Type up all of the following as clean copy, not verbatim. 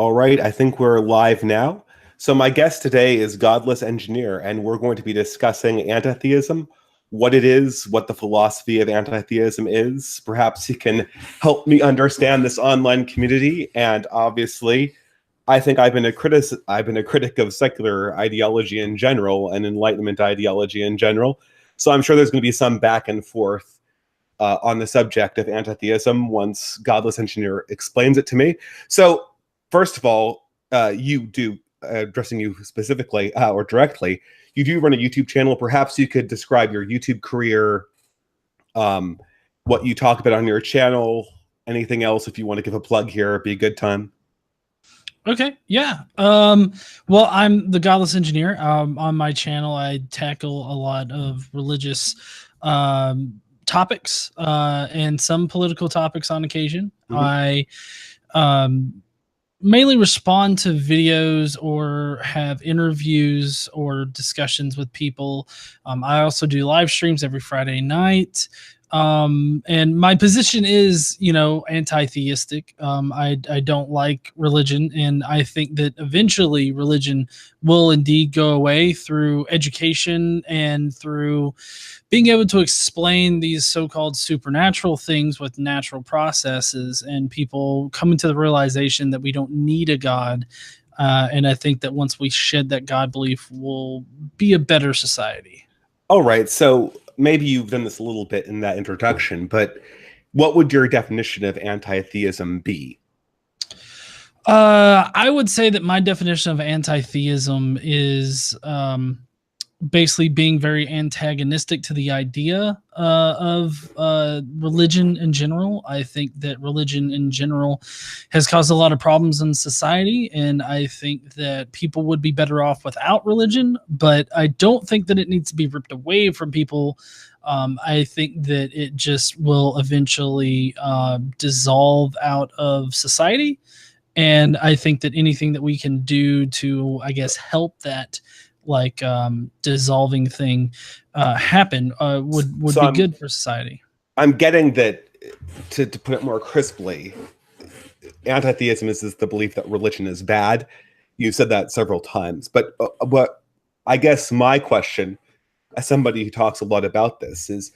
All right, I think we're live now. So my guest today is Godless Engineer, and we're going to be discussing anti-theism, what it is, what the philosophy of anti-theism is. Perhaps he can help me understand this online community. And obviously, I think I've been a critic of secular ideology in general and Enlightenment ideology in general. So I'm sure there's going to be some back and forth on the subject of anti-theism once Godless Engineer explains it to me. So first of all, you do, addressing you specifically or directly, you do run a YouTube channel. Perhaps you could describe your YouTube career, what you talk about on your channel, anything else. If you want to give a plug here, it'd be a good time. Okay, yeah. Well, I'm the Godless Engineer. On my channel, I tackle a lot of religious topics and some political topics on occasion. I mainly respond to videos or have interviews or discussions with people. I also do live streams every Friday night. And my position is, anti-theistic. I don't like religion, and I think that eventually religion will indeed go away through education and through being able to explain these so-called supernatural things with natural processes, and people coming to the realization that we don't need a God. And I think that once we shed that God belief, we'll be a better society. All right. So maybe you've done this a little bit in that introduction, but what would your definition of anti-theism be? I would say that my definition of anti-theism is basically being very antagonistic to the idea of religion in general. I think that religion in general has caused a lot of problems in society, and I think that people would be better off without religion, but I don't think that it needs to be ripped away from people. I think that it just will eventually dissolve out of society, and I think that anything that we can do to, I guess, help that dissolving thing happen would be good for society. I'm getting that, to put it more crisply, anti-theism is the belief that religion is bad. You said that several times, but what I guess my question, as somebody who talks a lot about this, is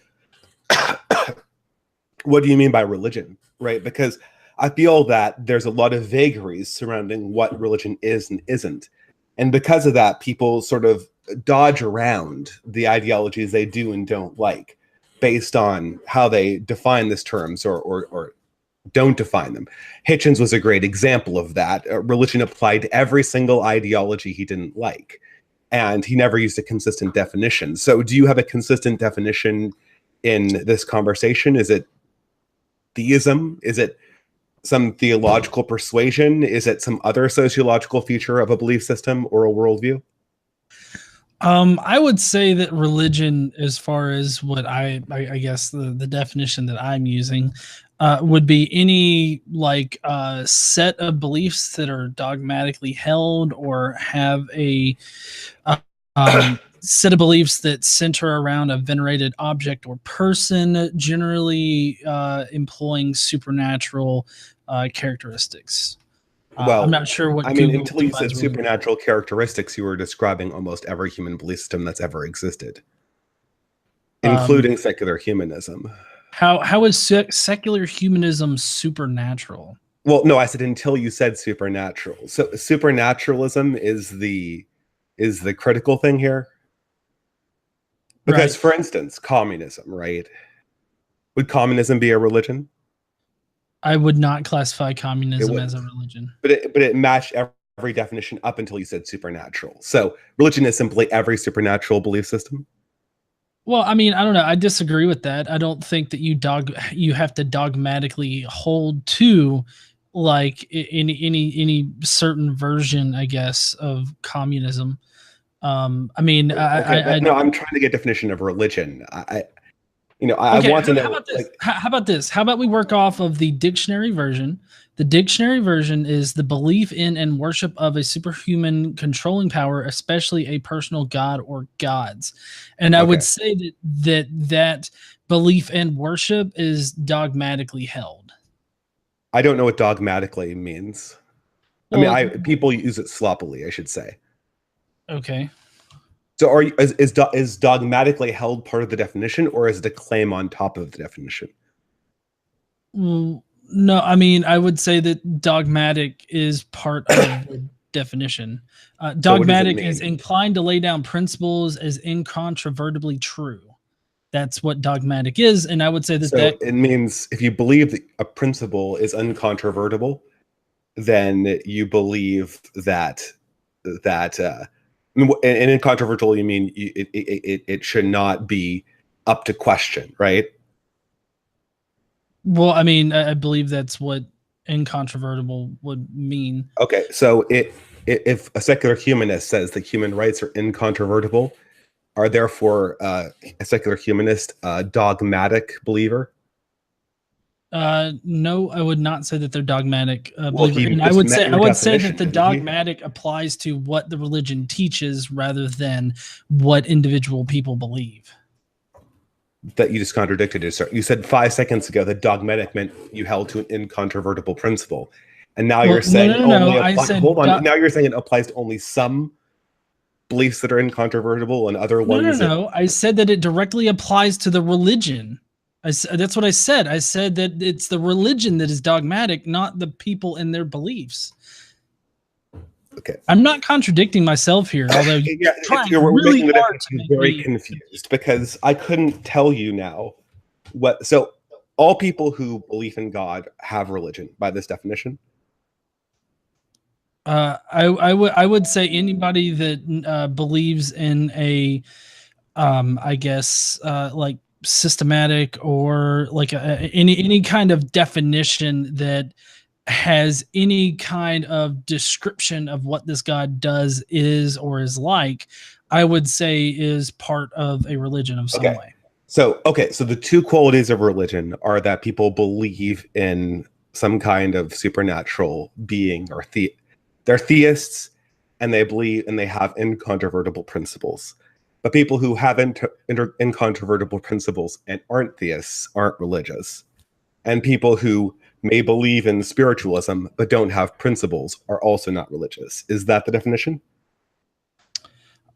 what do you mean by religion, right? Because I feel that there's a lot of vagaries surrounding what religion is and isn't. And because of that, people sort of dodge around the ideologies they do and don't like based on how they define these terms or don't define them. Hitchens was a great example of that. Religion applied to every single ideology he didn't like, and he never used a consistent definition. So do you have a consistent definition in this conversation? Is it theism? Is it some theological persuasion? Is it some other sociological feature of a belief system or a worldview? I would say that religion, as far as what I guess the definition that I'm using, would be any set of beliefs that are dogmatically held or have a set of beliefs that center around a venerated object or person, generally employing supernatural characteristics. Well, I'm not sure what. I mean, until you said supernatural characteristics, you were describing almost every human belief system that's ever existed, including secular humanism. How is secular humanism supernatural? Well, no, I said until you said supernatural. So supernaturalism is the critical thing here. Because, right, for instance, communism, right? Would communism be a religion? I would not classify communism as a religion. But it matched every definition up until you said supernatural. So religion is simply every supernatural belief system? Well, I mean, I don't know. I disagree with that. I don't think that you have to dogmatically hold to any certain version, I guess, of communism. I mean, no, I'm trying to get a definition of religion. I want to know. How about this? How about we work off of the dictionary version? The dictionary version is the belief in and worship of a superhuman controlling power, especially a personal god or gods. And I would say that belief and worship is dogmatically held. I don't know what dogmatically means. Well, people use it sloppily, I should say. okay. So is dogmatically held part of the definition, or is it a claim on top of the definition? Well, no, I mean, I would say that dogmatic is part of the definition. So what does it Dogmatic is mean? inclined to lay down principles as incontrovertibly true. That's what dogmatic is, and I would say that So it means if you believe that a principle is uncontrovertible, then you believe that and incontrovertible, you mean it should not be up to question, right? well, I mean, I believe that's what incontrovertible would mean. Okay, so if a secular humanist says that human rights are incontrovertible, are therefore a secular humanist a dogmatic believer? No, I would not say that they're dogmatic Well, believer. he And just met I your would say definition, that the didn't he? dogmatic applies to what the religion teaches rather than what individual people believe. That you just contradicted it. You said 5 seconds ago that dogmatic meant you held to an incontrovertible principle, and now you're saying hold on. Now you're saying it applies to only some beliefs that are incontrovertible and other ones. No. I said that it directly applies to the religion. That's what I said. I said that it's the religion that is dogmatic, not the people and their beliefs. Okay, I'm not contradicting myself here, although we're really making the definition very confused because I couldn't tell you now what. So all people who believe in God have religion by this definition. I would say anybody that believes in a, I guess, like systematic or like any kind of definition that has any kind of description of what this God does, is, or is like, I would say is part of a religion of some way. So the two qualities of religion are that people believe in some kind of supernatural being, or they're theists, and they believe and they have incontrovertible principles. But people who have incontrovertible principles and aren't theists aren't religious. And people who may believe in spiritualism but don't have principles are also not religious. Is that the definition?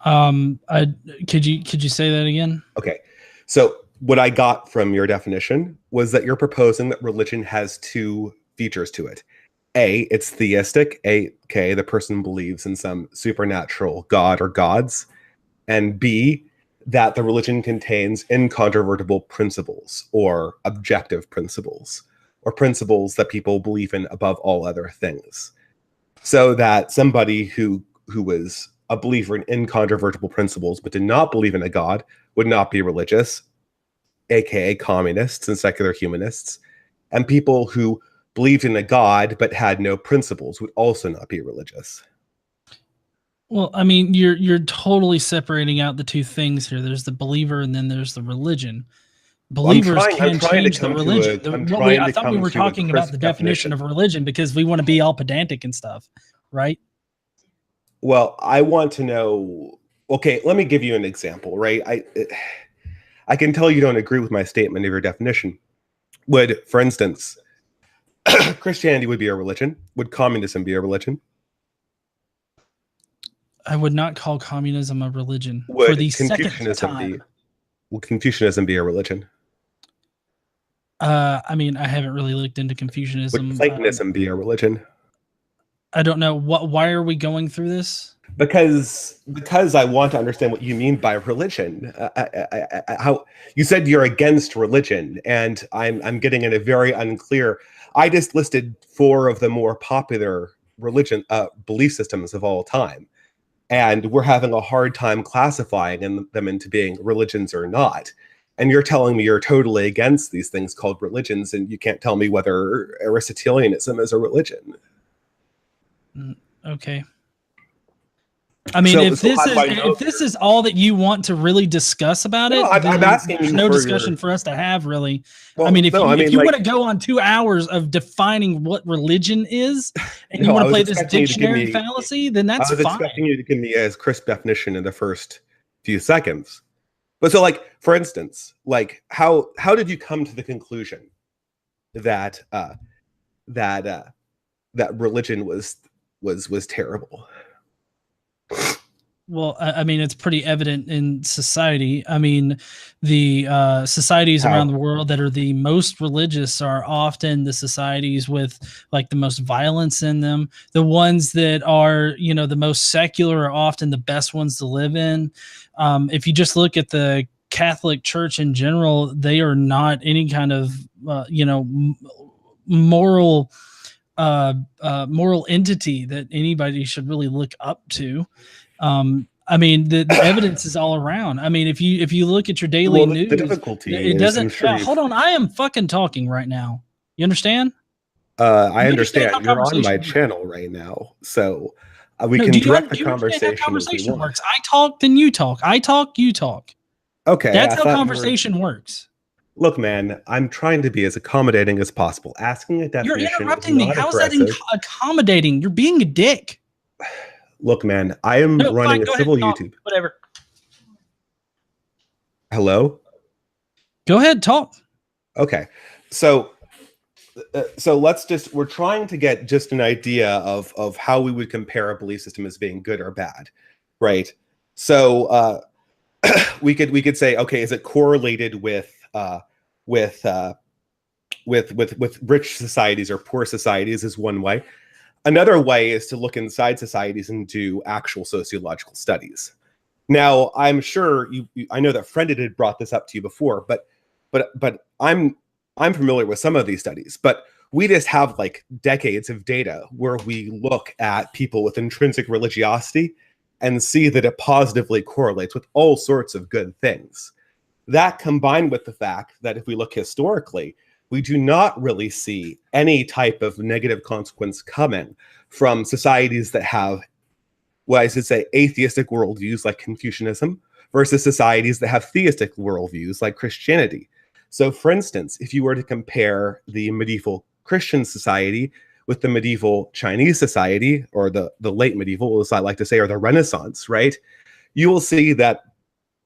Could you say that again? Okay. So what I got from your definition was that you're proposing that religion has two features to it. A, it's theistic. Okay, the person believes in some supernatural god or gods. And B, that the religion contains incontrovertible principles or objective principles, or principles that people believe in above all other things. So that somebody who was a believer in incontrovertible principles but did not believe in a god would not be religious, aka communists and secular humanists. And people who believed in a god but had no principles would also not be religious. Well, I mean, you're totally separating out the two things here. There's the believer and then there's the religion. Believers can change the religion. I thought we were talking about the definition of religion because we want to be all pedantic and stuff, right? Well, I want to know. Okay, let me give you an example, right? I can tell you don't agree with my statement of your definition. Would, for instance, Christianity would be a religion? Would communism be a religion? I would not call communism a religion. Would for the second time. Would Confucianism be a religion? I mean, I haven't really looked into Confucianism. Would Platonism be a religion? I don't know. Why are we going through this? Because I want to understand what you mean by religion. How you said you're against religion, and I'm getting in a very unclear. I just listed 4 of the more popular religion belief systems of all time, and we're having a hard time classifying them into being religions or not. And you're telling me you're totally against these things called religions, and you can't tell me whether Aristotelianism is a religion. Okay. I mean, if this is all that you want to really discuss about it, I'm asking there's you no discussion for us to have, really. Well, I mean, if you want to go on 2 hours of defining what religion is, and you want to play this dictionary fallacy, then that's fine. I was expecting you to give me a crisp definition in the first few seconds. But so, like, for instance, like how did you come to the conclusion that that religion was was terrible. Well, I mean, it's pretty evident in society. I mean, the societies around the world that are the most religious are often the societies with like the most violence in them. The ones that are, you know, the most secular are often the best ones to live in. If you just look at the Catholic Church in general, they are not any kind of, you know, moral moral entity that anybody should really look up to. I mean, the evidence is all around. I mean, if you look at your daily news, the difficulty it is, I'm doesn't. sure Hold on, I am fucking talking right now. You understand? I You understand. how You're on my conversation works? channel right now, so we No, can do you direct the understand how conversation as we conversation want. works? I talk, then you talk. I talk, you talk. Okay, That's I how thought conversation works. Look, man, I'm trying to be as accommodating as possible. Asking a You're definition interrupting is me. not How is that aggressive. accommodating? You're being a dick. Look, man, I am No, running fine, a go ahead civil and talk. YouTube. Whatever. Hello? Go ahead, talk. Okay. So we're trying to get just an idea of how we would compare a belief system as being good or bad, right? So we could say, okay, is it correlated with rich societies or poor societies is one way. Another way is to look inside societies and do actual sociological studies. Now, I'm sure I know that Friended had brought this up to you before, but I'm familiar with some of these studies, but we just have like decades of data where we look at people with intrinsic religiosity and see that it positively correlates with all sorts of good things. That combined with the fact that if we look historically, we do not really see any type of negative consequence coming from societies that have, well, I should say, atheistic worldviews like Confucianism versus societies that have theistic worldviews like Christianity. So, for instance, if you were to compare the medieval Christian society with the medieval Chinese society, or the late medieval, as I like to say, or the Renaissance, right? You will see that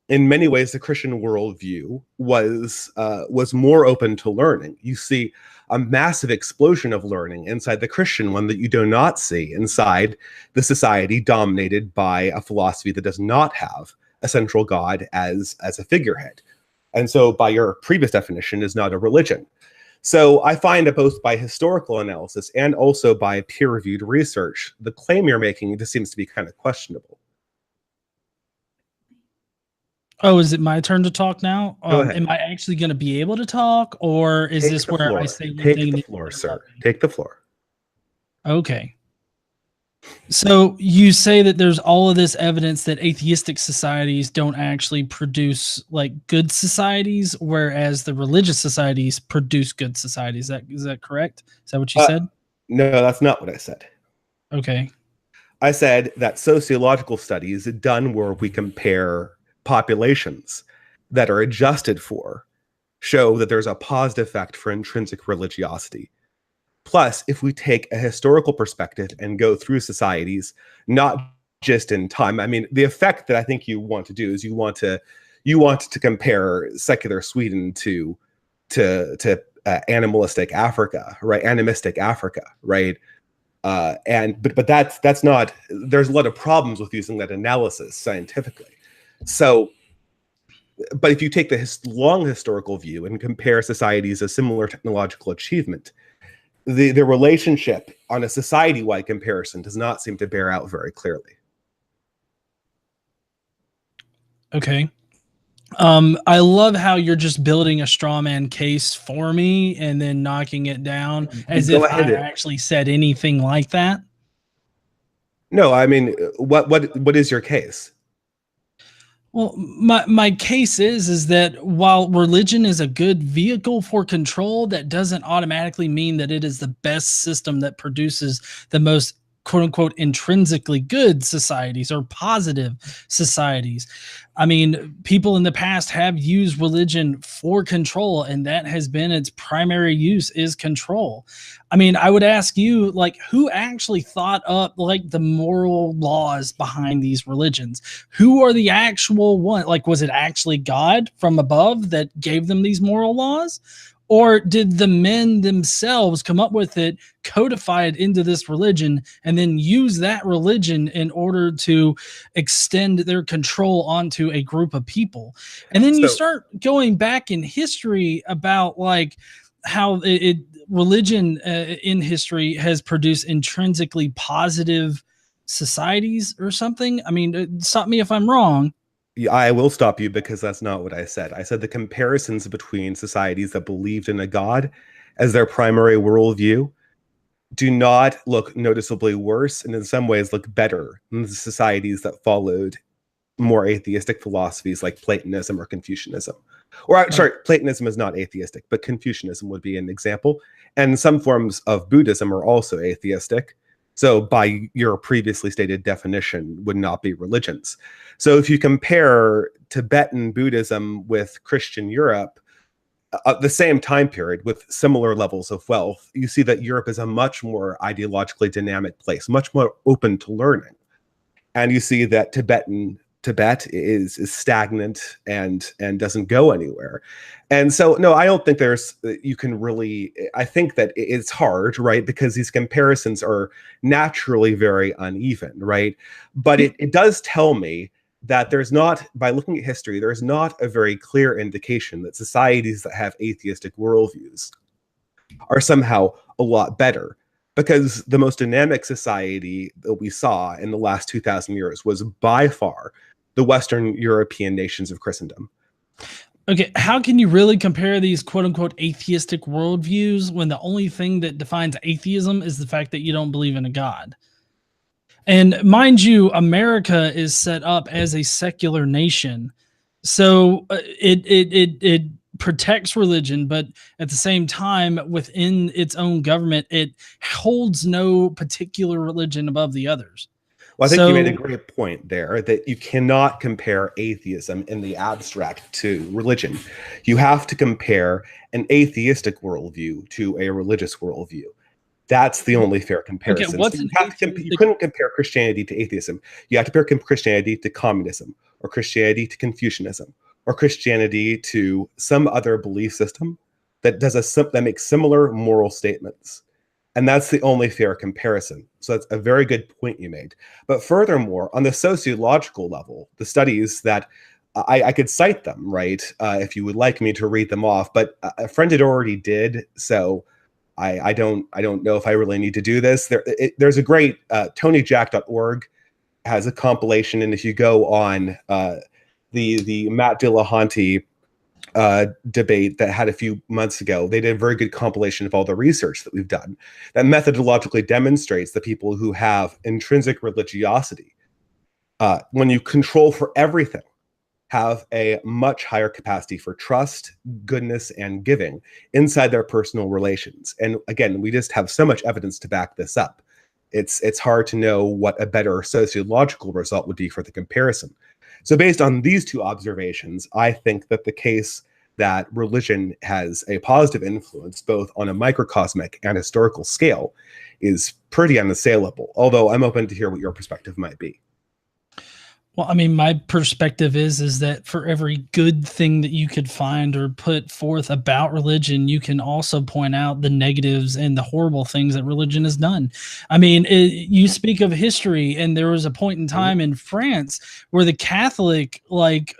in many ways, the Christian worldview was more open to learning. You see a massive explosion of learning inside the Christian one that you do not see inside the society dominated by a philosophy that does not have a central God as a figurehead. And so by your previous definition is not a religion. So I find that both by historical analysis and also by peer-reviewed research, the claim you're making just seems to be kind of questionable. Oh, is it my turn to talk now? Go ahead. Am I actually going to be able to talk, or is this where I say one thing? Take the floor, sir. Take the floor. Okay. So you say that there's all of this evidence that atheistic societies don't actually produce like good societies, whereas the religious societies produce good societies. Is that correct? Is that what you said? No, that's not what I said. Okay. I said that sociological studies done where we compare populations that are adjusted for show that there's a positive effect for intrinsic religiosity. Plus, if we take a historical perspective and go through societies, not just in time, I mean, the effect that I think you want to do is you want to compare secular Sweden to animalistic Africa, right? Animistic Africa, right? But that's not. There's a lot of problems with using that analysis scientifically. So, but if you take the long historical view and compare societies of similar technological achievement, the relationship on a society-wide comparison does not seem to bear out very clearly. Okay. I love how you're just building a straw man case for me and then knocking it down as if I actually said anything like that. No, I mean, what is your case? Well, my case is that while religion is a good vehicle for control, that doesn't automatically mean that it is the best system that produces the most quote unquote intrinsically good societies or positive societies. I mean, people in the past have used religion for control, and that has been its primary use is control. I mean, I would ask you, like, who actually thought up like the moral laws behind these religions? Who are the actual one? Like, was it actually God from above that gave them these moral laws? Or did the men themselves come up with it, codify it into this religion, and then use that religion in order to extend their control onto a group of people? And then you So start going back in history about like how religion in history has produced intrinsically positive societies or something. I mean, stop me if I'm wrong. I will stop you because that's not what I said. I said the comparisons between societies that believed in a god as their primary worldview do not look noticeably worse, and in some ways look better than the societies that followed more atheistic philosophies like Platonism or Confucianism. Or, sorry, Platonism is not atheistic, but Confucianism would be an example. And some forms of Buddhism are also atheistic. So, by your previously stated definition, would not be religions. So, if you compare Tibetan Buddhism with Christian Europe, the same time period with similar levels of wealth, you see that Europe is a much more ideologically dynamic place, much more open to learning. And you see that Tibet is stagnant and doesn't go anywhere. And so no, I don't think there's you can really, I think that it's hard, right? Because these comparisons are naturally very uneven, right? But it does tell me that there's not, by looking at history, there's not a very clear indication that societies that have atheistic worldviews are somehow a lot better, because the most dynamic society that we saw in the last 2,000 years was by far the Western European nations of Christendom. Okay, how can you really compare these quote unquote atheistic worldviews when the only thing that defines atheism is the fact that you don't believe in a God? And mind you, America is set up as a secular nation. So it protects religion, but at the same time, within its own government, it holds no particular religion above the others. Well, I think you made a So great point there, that you cannot compare atheism in the abstract to religion. You have to compare an atheistic worldview to a religious worldview. That's the only fair okay, comparison. what's So an you atheistic? couldn't compare Christianity to atheism. You have to compare Christianity to communism, or Christianity to Confucianism, or Christianity to some other belief system that that makes similar moral statements. And that's the only fair comparison. So that's a very good point you made. But furthermore, on the sociological level, the studies that I could cite them, right, if you would like me to read them off, but a friend had already did, so I don't know if I really need to do this. There's a great TonyJack.org has a compilation, and if you go on the Matt Dillahunty debate that had a few months ago, they did a very good compilation of all the research that we've done that methodologically demonstrates that people who have intrinsic religiosity, when you control for everything, have a much higher capacity for trust, goodness, and giving inside their personal relations. And again, we just have so much evidence to back this up. It's hard to know what a better sociological result would be for the comparison. So based on these two observations, I think that the case that religion has a positive influence both on a microcosmic and historical scale is pretty unassailable, although I'm open to hear what your perspective might be. Well, I mean, my perspective is that for every good thing that you could find or put forth about religion, you can also point out the negatives and the horrible things that religion has done. I mean, you speak of history, and there was a point in time in France where the Catholic, like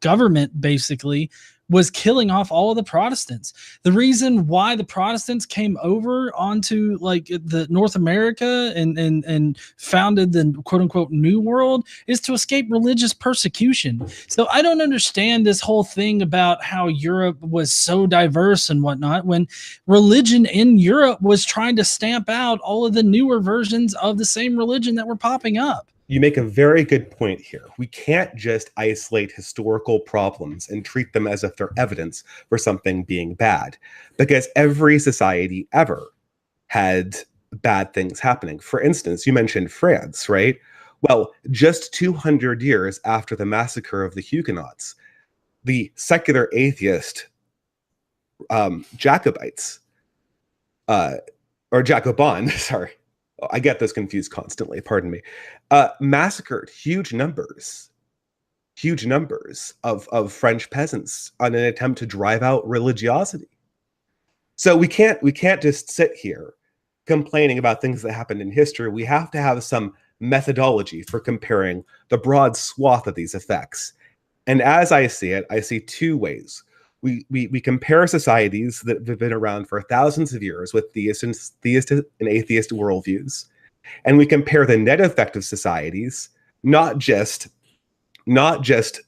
government, basically was killing off all of the Protestants. The reason why the Protestants came over onto like the North America and founded the quote unquote New World is to escape religious persecution. So I don't understand this whole thing about how Europe was so diverse and whatnot when religion in Europe was trying to stamp out all of the newer versions of the same religion that were popping up. You make a very good point here. We can't just isolate historical problems and treat them as if they're evidence for something being bad, because every society ever had bad things happening. For instance, you mentioned France, right? Well, just 200 years after the massacre of the Huguenots, the secular atheist Jacobites, or Jacobin, sorry, I get this confused constantly, pardon me, massacred huge numbers of French peasants on an attempt to drive out religiosity. So we can't just sit here complaining about things that happened in history. We have to have some methodology for comparing the broad swath of these effects. And as I see it, I see two ways. We compare societies that have been around for thousands of years with theist and atheist worldviews, and we compare the net effect of societies, not just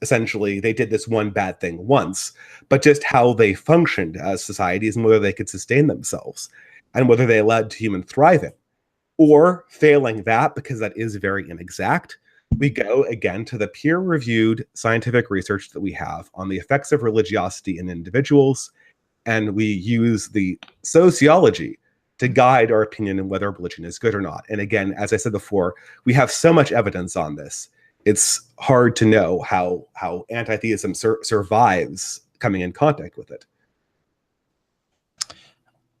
essentially they did this one bad thing once, but just how they functioned as societies and whether they could sustain themselves and whether they allowed human thriving. Or failing that, because that is very inexact, we go again to the peer-reviewed scientific research that we have on the effects of religiosity in individuals, and we use the sociology to guide our opinion on whether religion is good or not. And again, as I said before, we have so much evidence on this. It's hard to know how anti-theism survives coming in contact with it.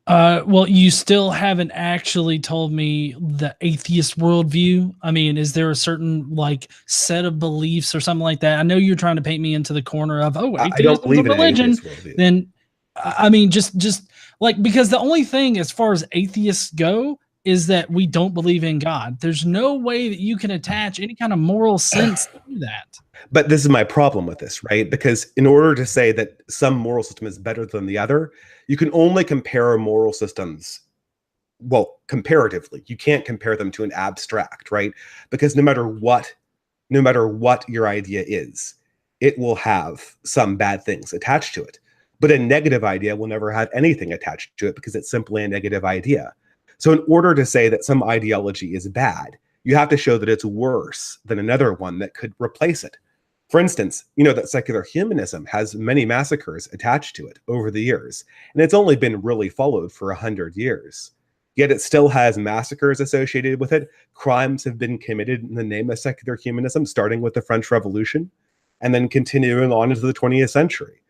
Well, you still haven't actually told me the atheist worldview. I mean, is there a certain like set of beliefs or something like that? I know you're trying to paint me into the corner of, oh, I don't atheism's a believe in an religion. atheist worldview. Then, I mean, just like, because the only thing as far as atheists go is that we don't believe in God. There's no way that you can attach any kind of moral sense to that. But this is my problem with this, right? Because in order to say that some moral system is better than the other, you can only compare moral systems, well, comparatively. You can't compare them to an abstract, right? Because no matter what your idea is, it will have some bad things attached to it. But a negative idea will never have anything attached to it because it's simply a negative idea. So in order to say that some ideology is bad, you have to show that it's worse than another one that could replace it. For instance, you know that secular humanism has many massacres attached to it over the years, and it's only been really followed for 100 years. Yet it still has massacres associated with it. Crimes have been committed in the name of secular humanism, starting with the French Revolution, and then continuing on into the 20th century.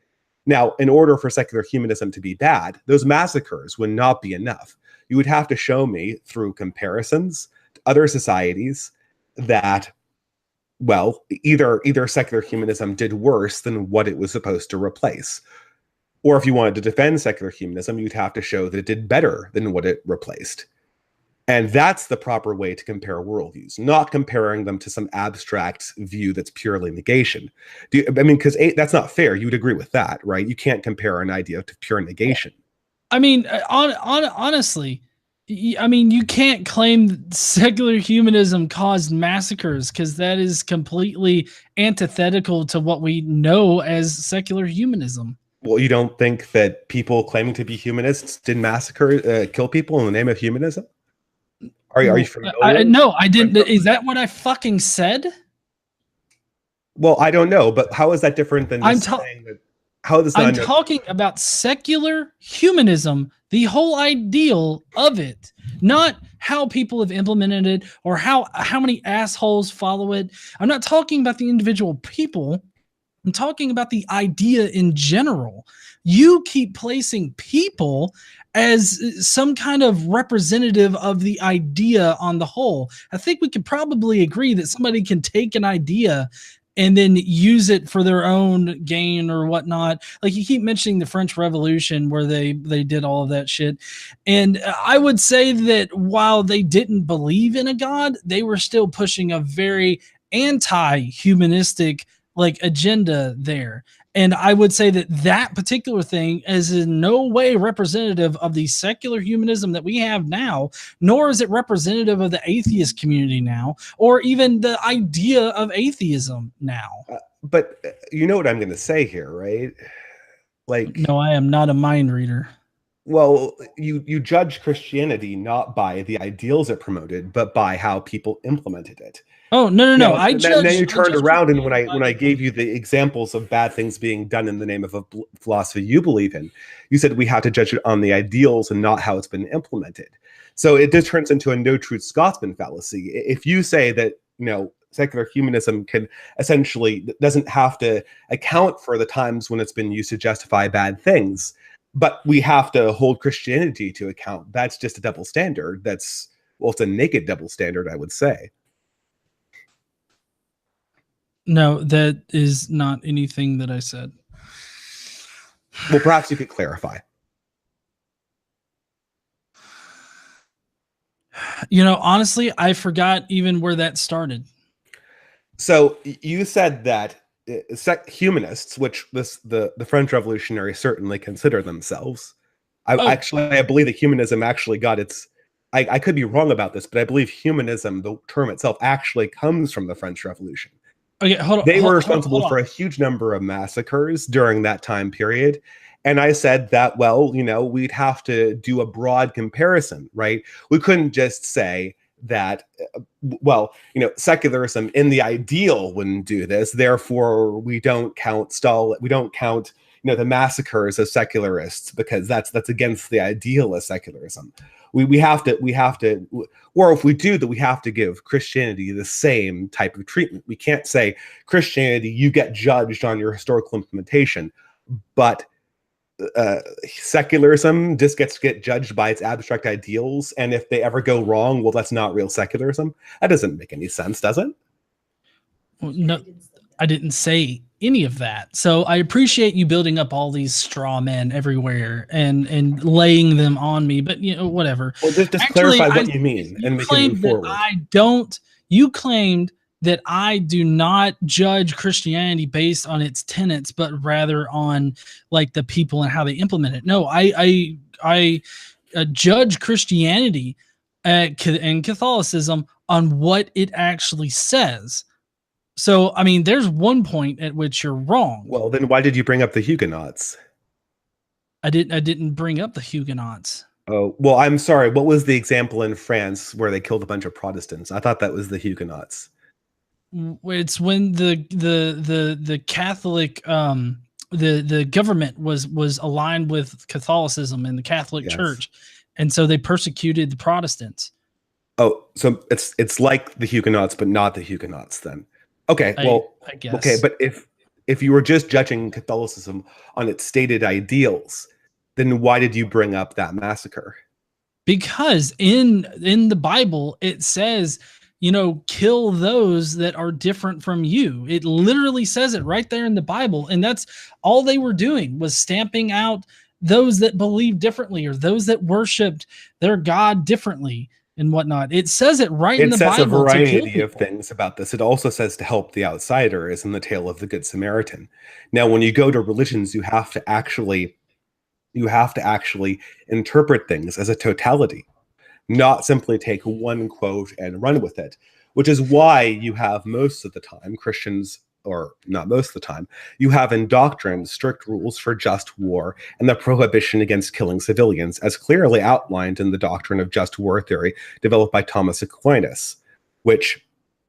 Now, in order for secular humanism to be bad, those massacres would not be enough. You would have to show me through comparisons to other societies that, well, either secular humanism did worse than what it was supposed to replace. Or if you wanted to defend secular humanism, you'd have to show that it did better than what it replaced. And that's the proper way to compare worldviews, not comparing them to some abstract view that's purely negation. Because that's not fair. You would agree with that, right? You can't compare an idea to pure negation. I mean, honestly, I mean, you can't claim secular humanism caused massacres because that is completely antithetical to what we know as secular humanism. Well, you don't think that people claiming to be humanists did kill people in the name of humanism? Are you familiar? No, I didn't. Is that what I fucking said? Well, I don't know, but how is that different than just saying that? How does I'm talking about secular humanism, the whole ideal of it, not how people have implemented it or how many assholes follow it. I'm not talking about the individual people. I'm talking about the idea in general. You keep placing people as some kind of representative of the idea on the whole. I think we could probably agree that somebody can take an idea and then use it for their own gain or whatnot. Like you keep mentioning the French Revolution where they did all of that shit. And I would say that while they didn't believe in a God, they were still pushing a very anti-humanistic like agenda there. And I would say that that particular thing is in no way representative of the secular humanism that we have now, nor is it representative of the atheist community now, or even the idea of atheism now. But you know what I'm going to say here, right? Like, no, I am not a mind reader. Well, you judge Christianity not by the ideals it promoted, but by how people implemented it. Oh, no. Now you turned around, and when I gave you the examples of bad things being done in the name of a philosophy you believe in, you said we have to judge it on the ideals and not how it's been implemented. So it just turns into a no truth Scotsman fallacy. If you say that, secular humanism can essentially doesn't have to account for the times when it's been used to justify bad things, but we have to hold Christianity to account, that's just a double standard. It's a naked double standard, I would say. No, that is not anything that I said. Well, perhaps you could clarify. Honestly, I forgot even where that started. So you said that humanists, which the French Revolutionaries certainly consider themselves. Oh, I believe that humanism actually got its. I could be wrong about this, but I believe humanism, the term itself, actually comes from the French Revolution. okay. Hold on. They were Hold responsible on. for a huge number of massacres during that time period. And I said that, well, we'd have to do a broad comparison, right? We couldn't just say that, well, secularism in the ideal wouldn't do this. Therefore, we don't count the massacres of secularists because that's against the ideal of secularism. We have to, or if we do that, we have to give Christianity the same type of treatment. We can't say Christianity, you get judged on your historical implementation, but secularism just gets to get judged by its abstract ideals, and if they ever go wrong, well, that's not real secularism. That doesn't make any sense, does it? No, I didn't say any of that. So I appreciate you building up all these straw men everywhere and laying them on me, but whatever. Well, just Actually, clarify what you mean, and we can move forward. You claimed that I do not judge Christianity based on its tenets, but rather on like the people and how they implement it. No, I judge Christianity and Catholicism on what it actually says. So, I mean, there's one point at which you're wrong. Well, then why did you bring up the Huguenots? I didn't bring up the Huguenots. Oh, well, I'm sorry. What was the example in France where they killed a bunch of Protestants? I thought that was the Huguenots. It's when the Catholic the government was aligned with Catholicism and the Catholic Church, and so they persecuted the Protestants. Oh, so it's like the Huguenots, but not the Huguenots then. Okay, well, I guess. Okay, but if you were just judging Catholicism on its stated ideals, then why did you bring up that massacre? Because in the Bible it says, kill those that are different from you. It literally says it right there in the Bible, and that's all they were doing, was stamping out those that believed differently or those that worshiped their God differently and whatnot. It says it right in the Bible. It says a variety of things about this. It also says to help the outsider, as in the tale of the Good Samaritan. Now, when you go to religions, you have to actually interpret things as a totality, not simply take one quote and run with it, which is why you have most of the time Christians, or not most of the time, you have in doctrine strict rules for just war and the prohibition against killing civilians, as clearly outlined in the doctrine of just war theory developed by Thomas Aquinas, which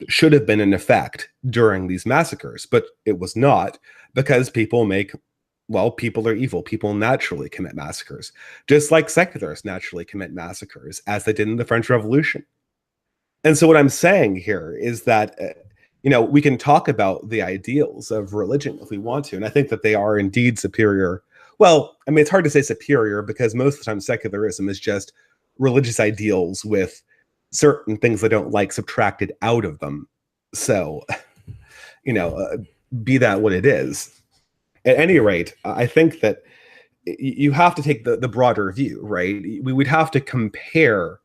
should have been in effect during these massacres, but it was not, because people are evil. People naturally commit massacres, just like secularists naturally commit massacres, as they did in the French Revolution. And so what I'm saying here is that we can talk about the ideals of religion if we want to, and I think that they are indeed superior. Well, I mean, it's hard to say superior because most of the time secularism is just religious ideals with certain things I don't like subtracted out of them. So, be that what it is. At any rate, I think that you have to take the broader view, right? We would have to compare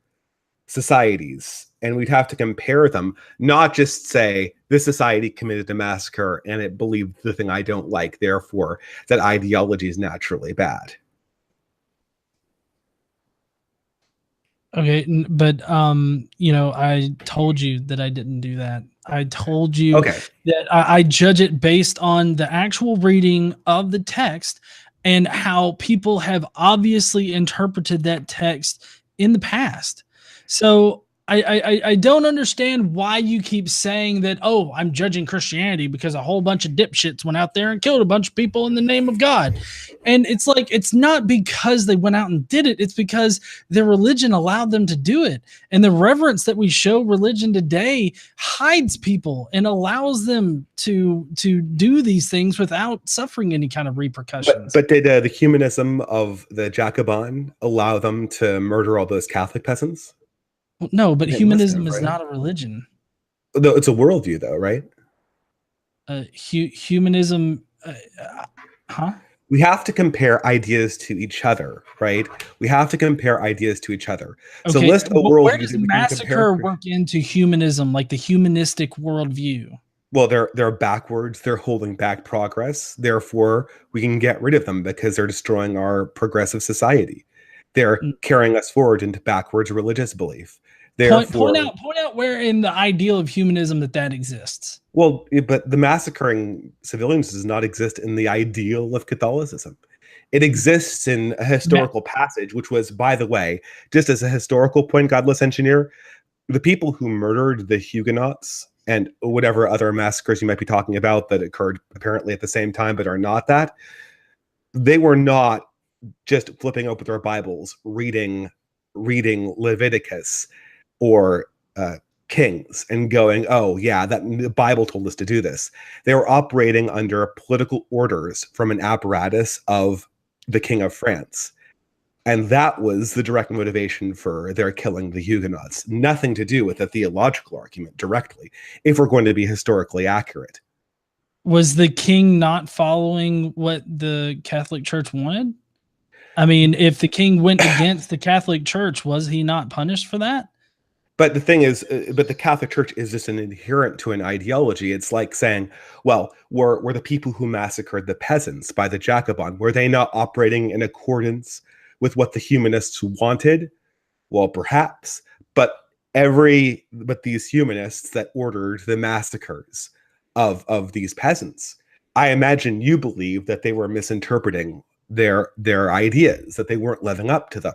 societies, and we'd have to compare them, not just say this society committed a massacre and it believed the thing I don't like, therefore that ideology is naturally bad. Okay, but I told you that I didn't do that. I told you that I judge it based on the actual reading of the text and how people have obviously interpreted that text in the past. So I don't understand why you keep saying that, oh, I'm judging Christianity because a whole bunch of dipshits went out there and killed a bunch of people in the name of God. And it's like, it's not because they went out and did it. It's because their religion allowed them to do it. And the reverence that we show religion today hides people and allows them to do these things without suffering any kind of repercussions. But did the humanism of the Jacobin allow them to murder all those Catholic peasants? No, but humanism is not a religion. It's a worldview, though, right? Humanism, huh? we have to compare ideas to each other, right? We have to compare ideas to each other. So Okay, list a where worldview does that we can compare. massacre work into humanism, like the humanistic worldview? Well, they're backwards. They're holding back progress. Therefore, we can get rid of them because they're destroying our progressive society. They're Mm. carrying us forward into backwards religious belief. Point Therefore, out where in the ideal of humanism that exists. well, but the massacring civilians does not exist in the ideal of Catholicism. It exists in a historical passage, which was, by the way, just as a historical point, Godless Engineer, the people who murdered the Huguenots and whatever other massacres you might be talking about that occurred apparently at the same time but are not that, they were not just flipping open their Bibles, reading Leviticus or Kings and going, oh yeah, that the Bible told us to do this. They were operating under political orders from an apparatus of the King of France. And that was the direct motivation for their killing the Huguenots. Nothing to do with a theological argument directly, if we're going to be historically accurate. Was the king not following what the Catholic Church wanted? I mean, if the king went against the Catholic Church, was he not punished for that? But the thing is, but the Catholic Church is just an adherent to an ideology. It's like saying, well, were the people who massacred the peasants by the Jacobin, were they not operating in accordance with what the humanists wanted? Well, perhaps, but these humanists that ordered the massacres of these peasants, I imagine you believe that they were misinterpreting their ideas, that they weren't living up to them.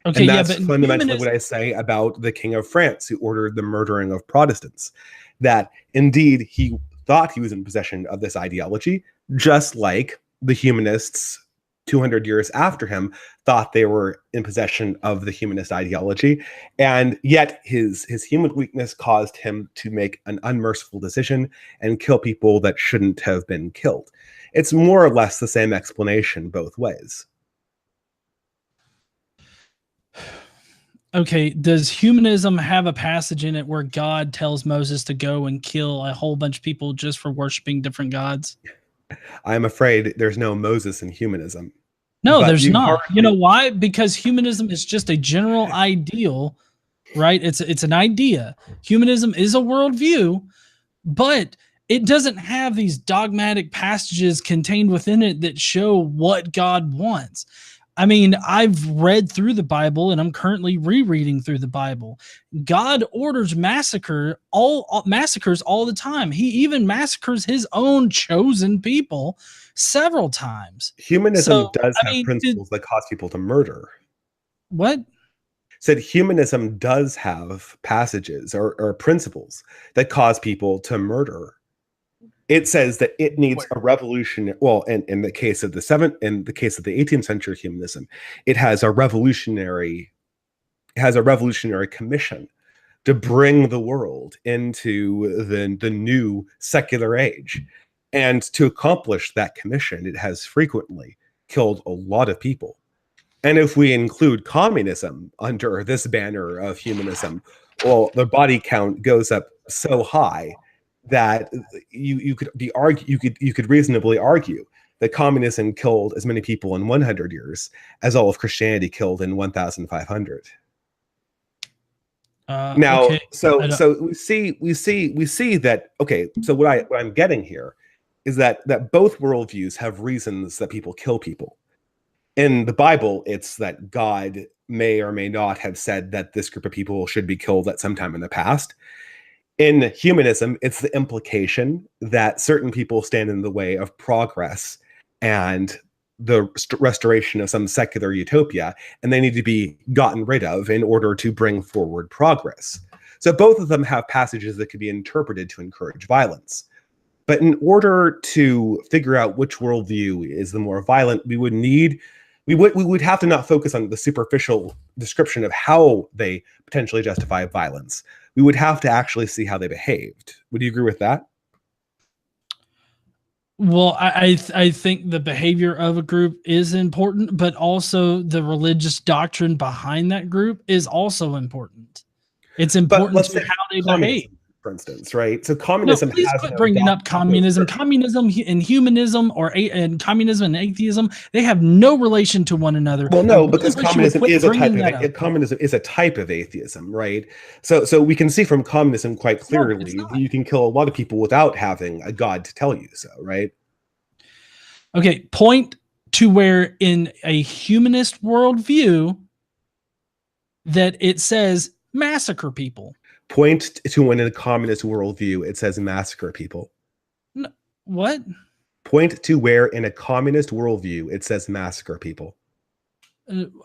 Okay, And that's yeah, but fundamentally what I say about the King of France who ordered the murdering of Protestants. That indeed he thought he was in possession of this ideology, just like the humanists 200 years after him thought they were in possession of the humanist ideology. And yet his human weakness caused him to make an unmerciful decision and kill people that shouldn't have been killed. It's more or less the same explanation both ways. Okay, does humanism have a passage in it where God tells Moses to go and kill a whole bunch of people just for worshiping different gods? I'm afraid there's no Moses in humanism. No, But there's you not. hardly- You know why? Because humanism is just a general ideal, right? It's an idea. Humanism is a worldview, but it doesn't have these dogmatic passages contained within it that show what God wants. I mean, I've read through the Bible and I'm currently rereading through the Bible. God orders massacres all the time. He even massacres his own chosen people several times. Humanism So, does I have mean, principles that cause people to murder. what? Said humanism does have passages or principles that cause people to murder. It says that it needs a revolution. Well, in the case of the 18th century humanism, it has a revolutionary commission to bring the world into the new secular age. And to accomplish that commission, it has frequently killed a lot of people. And if we include communism under this banner of humanism, well, the body count goes up so high that you could reasonably argue that communism killed as many people in 100 years as all of Christianity killed in 1,500. Now, Okay. so we see that. Okay, so what I'm getting here is that both worldviews have reasons that people kill people. In the Bible, it's that God may or may not have said that this group of people should be killed at some time in the past. In humanism, it's the implication that certain people stand in the way of progress and the restoration of some secular utopia, and they need to be gotten rid of in order to bring forward progress. So both of them have passages that could be interpreted to encourage violence. But in order to figure out which worldview is the more violent, we would have to not focus on the superficial description of how they potentially justify violence. We would have to actually see how they behaved. Would you agree with that? Well, I think the behavior of a group is important, but also the religious doctrine behind that group is also important. It's important to how they behave. for instance, right? So No, communism please has quit no bringing God, up communism. Communism and humanism, and communism and atheism, they have no relation to one another. well, I no, really because wish you would communism quit is a type bringing that up. communism is a type of atheism, right? So we can see from communism quite No, it's clearly not. that you can kill a lot of people without having a God to tell you so, right? Okay, point to where in a humanist worldview that it says massacre people. Point to when in a communist worldview it says massacre people. No, what? Point to where in a communist worldview it says massacre people.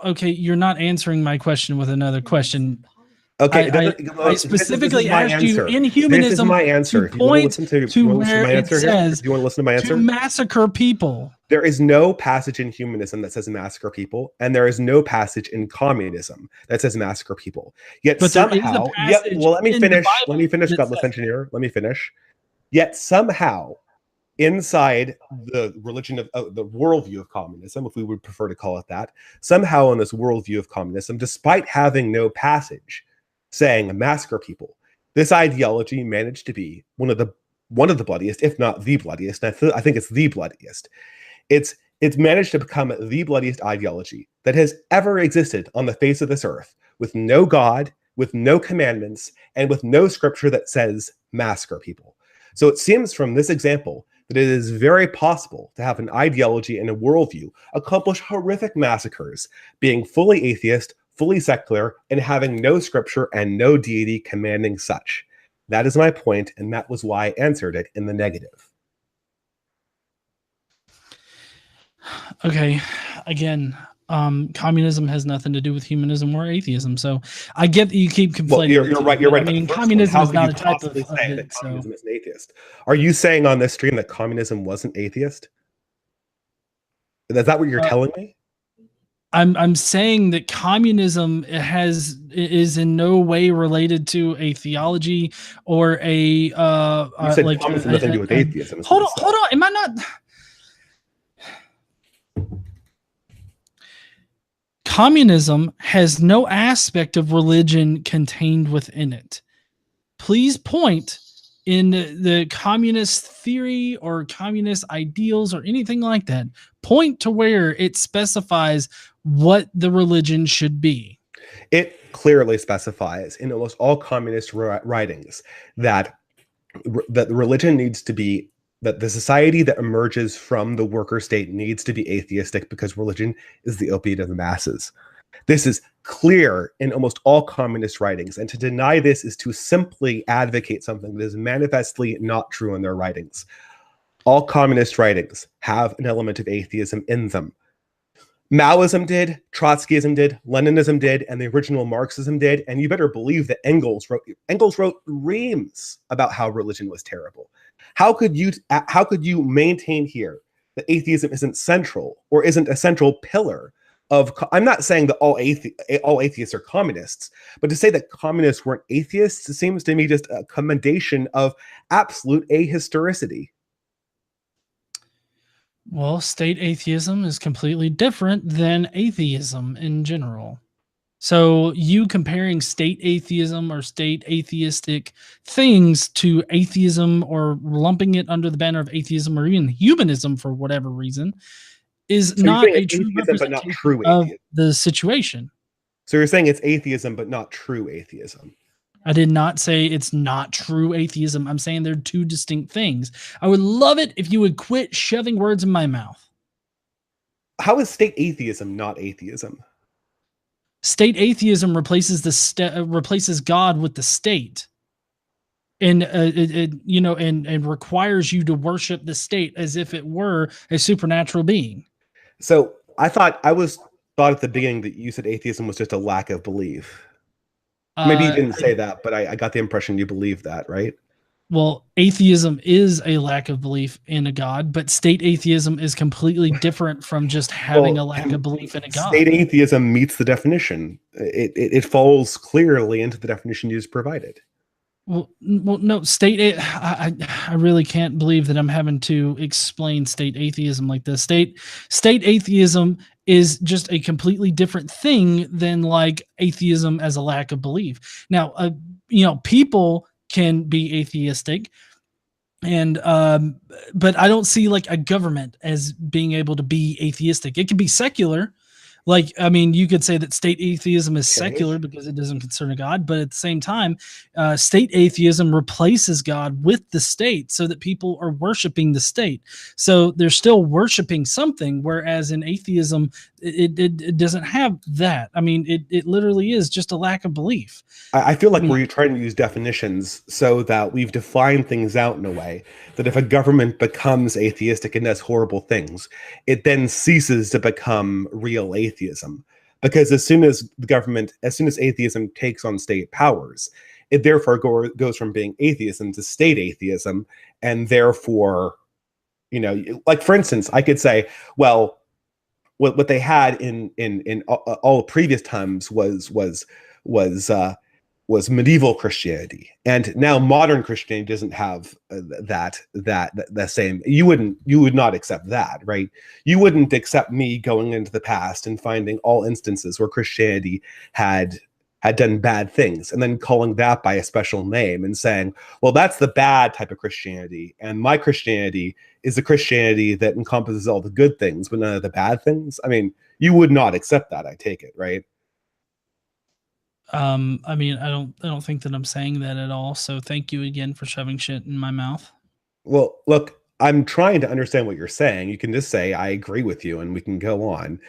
Okay, you're not answering my question with another question. Okay, I specifically asked you in humanism. This is my answer. If you want to listen to where it says do you want to listen to my answer? To massacre people. There is no passage in humanism that says massacre people, and there is no passage in communism that says massacre people. Yet but somehow, let me finish, Godless Engineer. Let me finish. Yet somehow, inside the religion of the worldview of communism, if we would prefer to call it that, somehow in this worldview of communism, despite having no passage saying massacre people, this ideology managed to be one of the bloodiest, if not the bloodiest. And I think it's the bloodiest. It's managed to become the bloodiest ideology that has ever existed on the face of this earth, with no God, with no commandments, and with no scripture that says massacre people. So it seems from this example that it is very possible to have an ideology and a worldview accomplish horrific massacres, being fully atheist, fully secular, and having no scripture and no deity commanding such. That is my point, and that was why I answered it in the negative. Okay, again, communism has nothing to do with humanism or atheism. So I get that you keep conflating. Well, you're right. You're right. I mean, communism is not a type of that communism is an atheist. Are you saying on this stream that communism wasn't atheist? Is that what you're telling me? I'm saying that communism is in no way related to a theology or a you said like communism nothing to do with atheism. Hold on. Am I not? Communism has no aspect of religion contained within it. Please point in the communist theory or communist ideals or anything like that. Point to where it specifies what the religion should be. It clearly specifies in almost all communist writings that the religion needs to be, that the society that emerges from the worker state needs to be atheistic because religion is the opiate of the masses. This is clear in almost all communist writings, and to deny this is to simply advocate something that is manifestly not true in their writings. All communist writings have an element of atheism in them. Maoism did, Trotskyism did, Leninism did, and the original Marxism did, and you better believe that Engels wrote reams about how religion was terrible. How could you maintain here that atheism isn't central or isn't a central pillar of? I'm not saying that all atheists are communists, but to say that communists weren't atheists seems to me just a commendation of absolute ahistoricity. Well, state atheism is completely different than atheism in general. So you comparing state atheism or state atheistic things to atheism or lumping it under the banner of atheism or even humanism for whatever reason is not a true representation of the situation. So you're saying it's atheism but not true atheism. I did not say it's not true atheism. I'm saying they're two distinct things. I would love it if you would quit shoving words in my mouth. How is state atheism not atheism? State atheism replaces God with the state, and and requires you to worship the state as if it were a supernatural being. So I thought at the beginning that you said atheism was just a lack of belief. Maybe you didn't say that, but I got the impression you believe that, right? Well, atheism is a lack of belief in a God, but state atheism is completely different from just having a lack of belief in a God. State atheism meets the definition. It falls clearly into the definition you just provided. Well, no, I really can't believe that I'm having to explain state atheism like this. State atheism is just a completely different thing than like atheism as a lack of belief. Now, people can be atheistic. And but I don't see like a government as being able to be atheistic. It can be secular. Like, I mean, you could say that state atheism is secular because it doesn't concern a God, but at the same time, state atheism replaces God with the state so that people are worshiping the state. So they're still worshiping something, whereas in atheism, it doesn't have that. I mean, it literally is just a lack of belief. I feel like we're trying to use definitions so that we've defined things out in a way that if a government becomes atheistic and does horrible things, it then ceases to become real atheism. Because as soon as atheism takes on state powers, it therefore goes from being atheism to state atheism. And therefore, like for instance, I could say, well, what they had in all previous times was medieval Christianity, and now modern Christianity doesn't have that same. You would not accept that, right? You wouldn't accept me going into the past and finding all instances where Christianity had done bad things, and then calling that by a special name and saying, well, that's the bad type of Christianity, and my Christianity is the Christianity that encompasses all the good things but none of the bad things. I mean, you would not accept that, I take it, right? I mean, I don't think that I'm saying that at all. So thank you again for shoving shit in my mouth. Well, look, I'm trying to understand what you're saying. You can just say, I agree with you, and we can go on.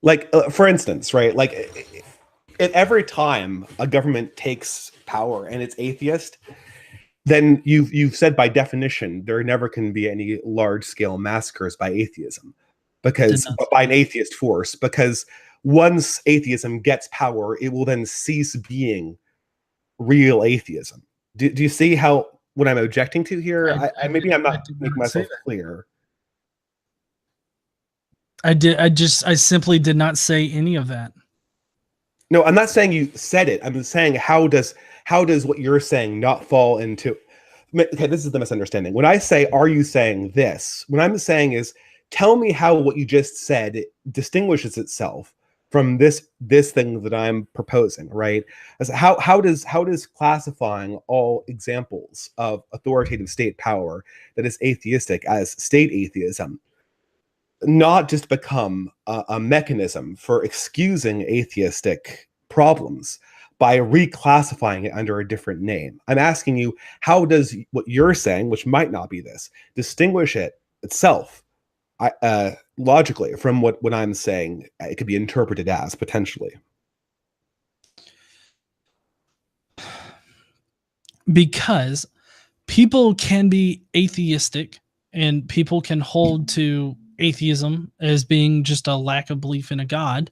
Like, for instance, right? Like, at every time a government takes power and it's atheist, then you've said by definition there never can be any large-scale massacres by atheism. Because by an atheist force, because once atheism gets power, it will then cease being real atheism. Do you see how what I'm objecting to here? Maybe I'm not making myself clear. I simply did not say any of that. No, I'm not saying you said it. I'm saying how does what you're saying not fall into? Okay, this is the misunderstanding. When I say, are you saying this? What I'm saying is, tell me how what you just said distinguishes itself from this thing that I'm proposing, right? As how does classifying all examples of authoritative state power that is atheistic as state atheism not just become a mechanism for excusing atheistic problems by reclassifying it under a different name? I'm asking you, how does what you're saying, which might not be this, distinguish it itself logically from what I'm saying it could be interpreted as potentially? Because people can be atheistic and people can hold to atheism as being just a lack of belief in a God.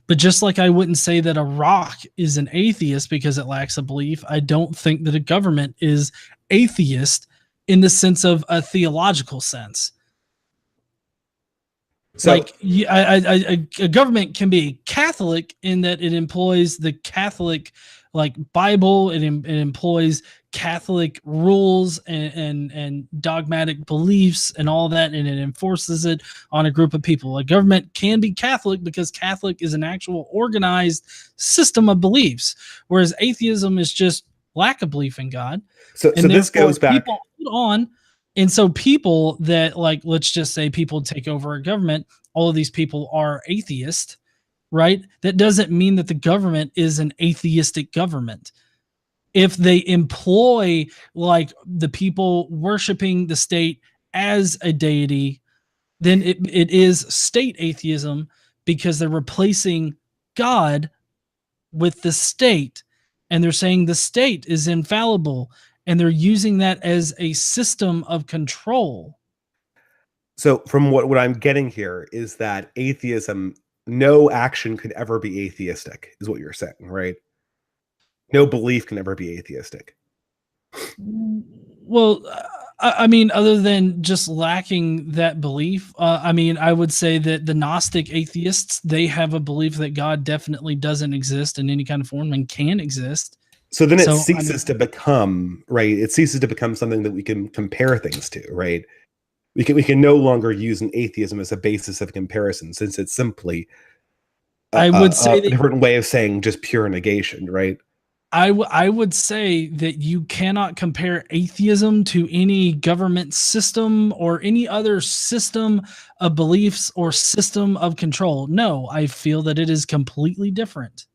But just like I wouldn't say that a rock is an atheist because it lacks a belief, I don't think that a government is atheist in the sense of a theological sense. So, like, a government can be Catholic in that it employs the Catholic, like, Bible. It employs Catholic rules and dogmatic beliefs and all that, and it enforces it on a group of people. A government can be Catholic because Catholic is an actual organized system of beliefs, whereas atheism is just lack of belief in God. So this goes back on. And so people that, like, let's just say people take over a government, all of these people are atheist, right? That doesn't mean that the government is an atheistic government. If they employ, like, the people worshiping the state as a deity, then it is state atheism because they're replacing God with the state. And they're saying the state is infallible. And they're using that as a system of control. So from what I'm getting here is that atheism, no action could ever be atheistic, is what you're saying, right? No belief can ever be atheistic. Well, I mean, other than just lacking that belief, I mean, I would say that the Gnostic atheists, they have a belief that God definitely doesn't exist in any kind of form and can exist. So then it ceases to become, right? It ceases to become something that we can compare things to, right? We can no longer use an atheism as a basis of comparison, since it's simply I would say a different way of saying just pure negation, right? I would say that you cannot compare atheism to any government system or any other system of beliefs or system of control. No, I feel that it is completely different.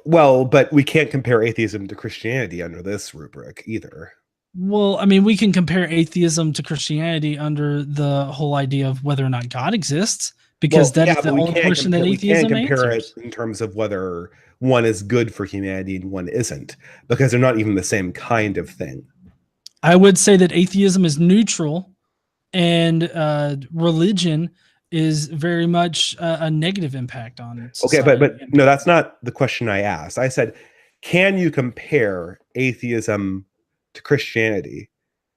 Well, but we can't compare atheism to Christianity under this rubric either. Well, I mean, we can compare atheism to Christianity under the whole idea of whether or not God exists, because Well, that is yeah, the but we only can't question that compare. We can't atheism compare it answers. in terms of whether one is good for humanity and one isn't, because they're not even the same kind of thing. I would say that atheism is neutral, and religion is very much a negative impact on Okay, society. but no, that's not the question I asked. I said, can you compare atheism to Christianity?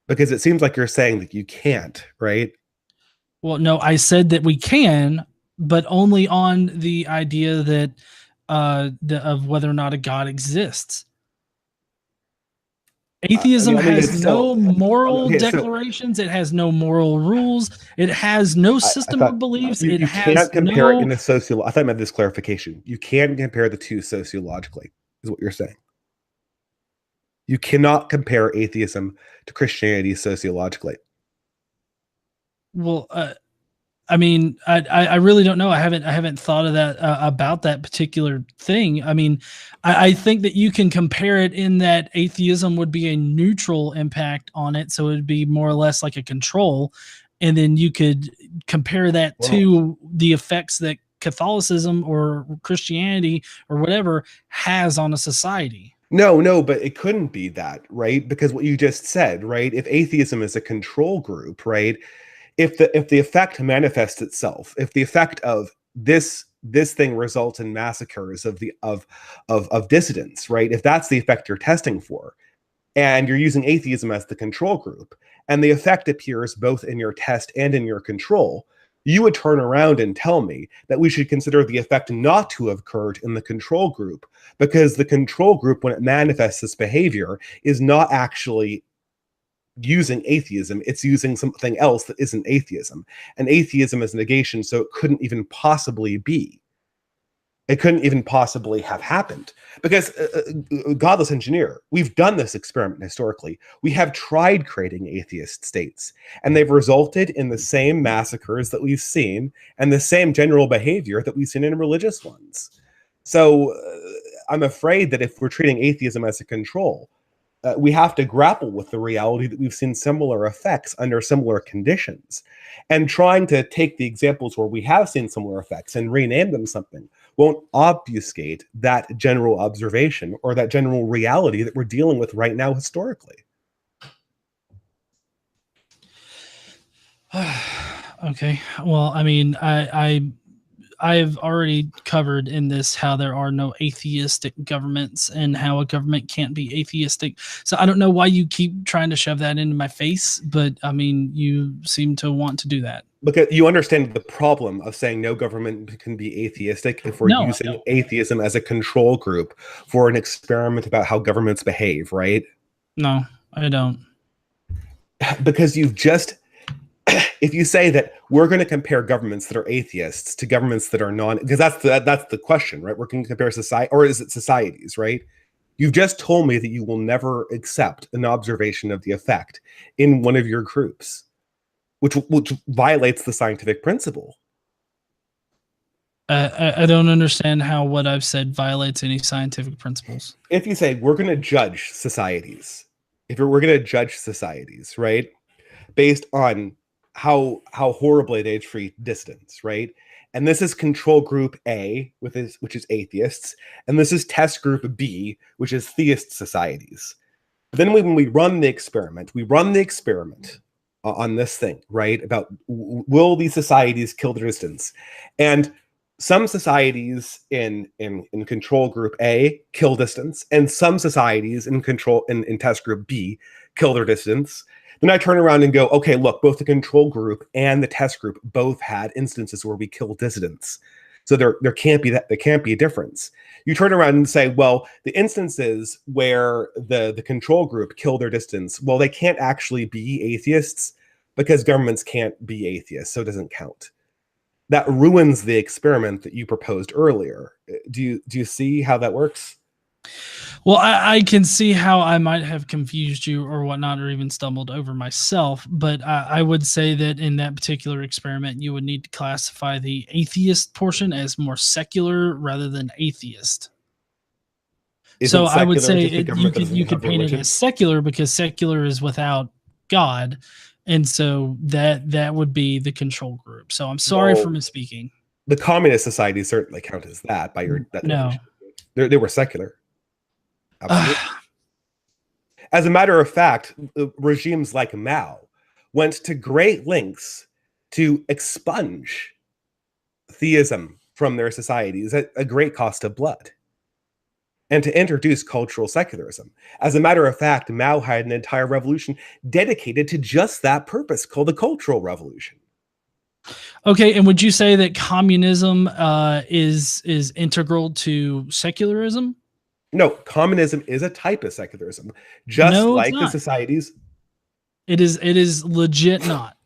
Because it seems like you're saying that you can't, right? Well, no, I said that we can, but only on the idea that of whether or not a God exists. Atheism I mean, has it's still no moral okay. So declarations. It has no moral rules. It has no I system of thought beliefs. you, It you has can't compare it no. in a I thought I meant this clarification. You can compare the two sociologically, is what you're saying. You cannot compare atheism to Christianity sociologically. Well, I mean, I really don't know. I haven't thought of that about that particular thing. I mean, I think that you can compare it in that atheism would be a neutral impact on it, so it'd be more or less like a control, and then you could compare that to the effects that Catholicism or Christianity or whatever has on a society. No, but it couldn't be that, right? Because what you just said, right? If atheism is a control group, right? If the effect manifests itself, if the effect of this thing results in massacres of dissidents, right? If that's the effect you're testing for, and you're using atheism as the control group, and the effect appears both in your test and in your control, you would turn around and tell me that we should consider the effect not to have occurred in the control group, because the control group, when it manifests this behavior, is not actually using atheism, it's using something else that isn't atheism. And atheism is negation, so it couldn't even possibly be. It couldn't even possibly have happened. Because, Godless Engineer, we've done this experiment historically. We have tried creating atheist states, and they've resulted in the same massacres that we've seen and the same general behavior that we've seen in religious ones. So I'm afraid that if we're treating atheism as a control, we have to grapple with the reality that we've seen similar effects under similar conditions. And trying to take the examples where we have seen similar effects and rename them something won't obfuscate that general observation or that general reality that we're dealing with right now historically. Okay. Well, I mean, I've already covered in this how there are no atheistic governments and how a government can't be atheistic. So I don't know why you keep trying to shove that into my face, but I mean, you seem to want to do that. Because you understand the problem of saying no government can be atheistic if we're No, using atheism as a control group for an experiment about how governments behave, right? no, I don't. Because you've just if you say that we're going to compare governments that are atheists to governments that are non, because that's the question, right? We're going to compare society, or is it societies, right? You've just told me that you will never accept an observation of the effect in one of your groups, which violates the scientific principle. I don't understand how what I've said violates any scientific principles. If you say we're going to judge societies, we're going to judge societies, right, based on how horribly they treat dissidents, right? And this is control group A, which is atheists, and this is test group B, which is theist societies. But then when we run the experiment, on this thing, right? About will these societies kill their dissidents? And some societies in control group A kill dissidents, and some societies in test group B kill their dissidents. Then I turn around and go, okay, look, both the control group and the test group both had instances where we killed dissidents. So there can't be a difference. You turn around and say, well, the instances where the control group kill their dissidents, well, they can't actually be atheists because governments can't be atheists, so it doesn't count. that ruins the experiment that you proposed earlier. Do you see how that works? Well, I can see how I might have confused you or whatnot, or even stumbled over myself. But I would say that in that particular experiment, you would need to classify the atheist portion as more secular rather than atheist. So I would say you could paint it as secular, because secular is without God, and so that would be the control group. So I'm sorry for misspeaking. The communist societies certainly count as that by your definition. No. They were secular. Absolutely. As a matter of fact, regimes like Mao went to great lengths to expunge theism from their societies at a great cost of blood, and to introduce cultural secularism. As a matter of fact, Mao had an entire revolution dedicated to just that purpose, called the Cultural Revolution. Okay, and would you say that communism is integral to secularism? No, communism is a type of secularism, just like the societies. It is legit not.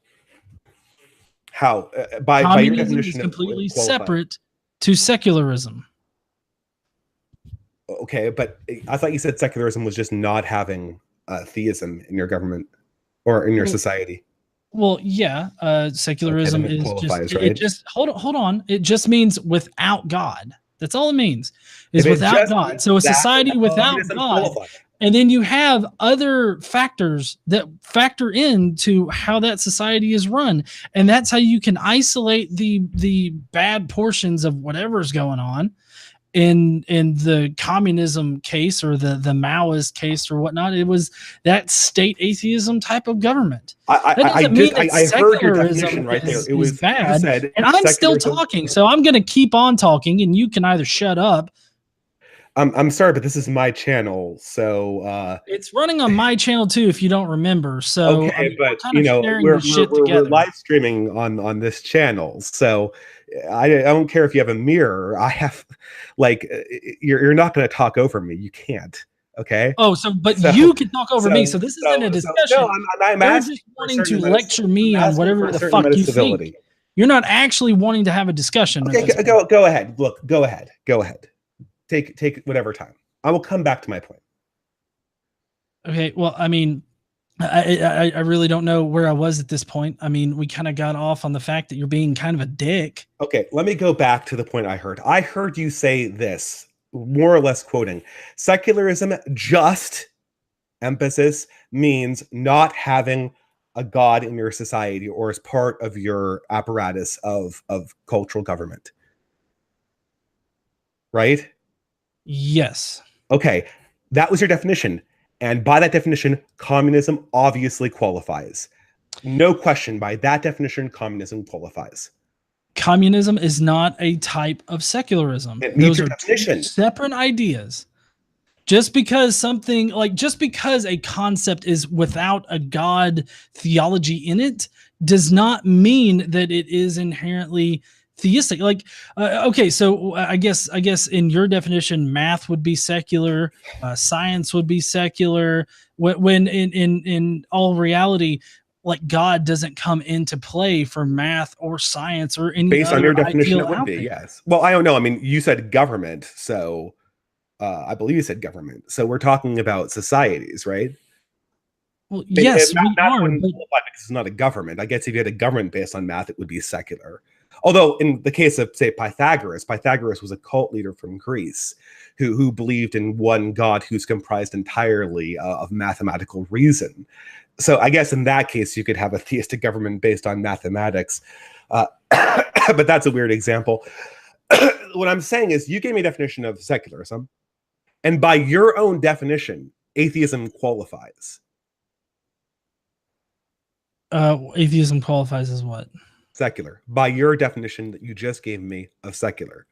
How? By your definition, is completely separate to secularism. Okay, but I thought you said secularism was just not having theism in your government or in your society. Well, yeah, secularism is just, right? It just hold on. It just means without God. That's all it means, is without God. So a society without God, and then you have other factors that factor into how that society is run, and that's how you can isolate the bad portions of whatever's going on. In the communism case, or the Maoist case or whatnot, it was that state atheism type of government. I heard your definition right there. It was bad, and I'm still talking, so I'm going to keep on talking, and you can either shut up. I'm sorry, but this is my channel, so it's running on my channel too, if you don't remember. So okay, but we're live streaming on this channel, so I don't care if you have a mirror. I have, like, you're not going to talk over me. You can't. Okay. Oh, but you can talk over me. So this isn't a discussion. No, I'm just wanting to lecture me on whatever the fuck you think. You're not actually wanting to have a discussion. Okay, go ahead. Look, go ahead. Take whatever time. I will come back to my point. Okay. Well, I mean, I really don't know where I was at this point. I mean, we kind of got off on the fact that you're being kind of a dick. Okay, let me go back to the point I heard. I heard you say this, more or less quoting, secularism, just emphasis, means not having a God in your society or as part of your apparatus of cultural government. Right? Yes. Okay, that was your definition. And by that definition, communism obviously qualifies. No question, by that definition, communism qualifies. Communism is not a type of secularism. Those are two separate ideas. Just because a concept is without a God theology in it does not mean that it is inherently theistic. Okay, so I guess in your definition, math would be secular, science would be secular, when in all reality, like, God doesn't come into play for math or science or any. Based on your definition, it would be, yes. Well, I don't know. I mean, you said government, so I believe you said government. So we're talking about societies, right? Well, yes, we are. Because it's not a government. I guess if you had a government based on math, it would be secular. Although in the case of, say, Pythagoras was a cult leader from Greece who believed in one God who's comprised entirely of mathematical reason. So I guess in that case, you could have a theistic government based on mathematics. But that's a weird example. What I'm saying is, you gave me a definition of secularism, and by your own definition, atheism qualifies. Atheism qualifies as what? Secular, by your definition that you just gave me of secular.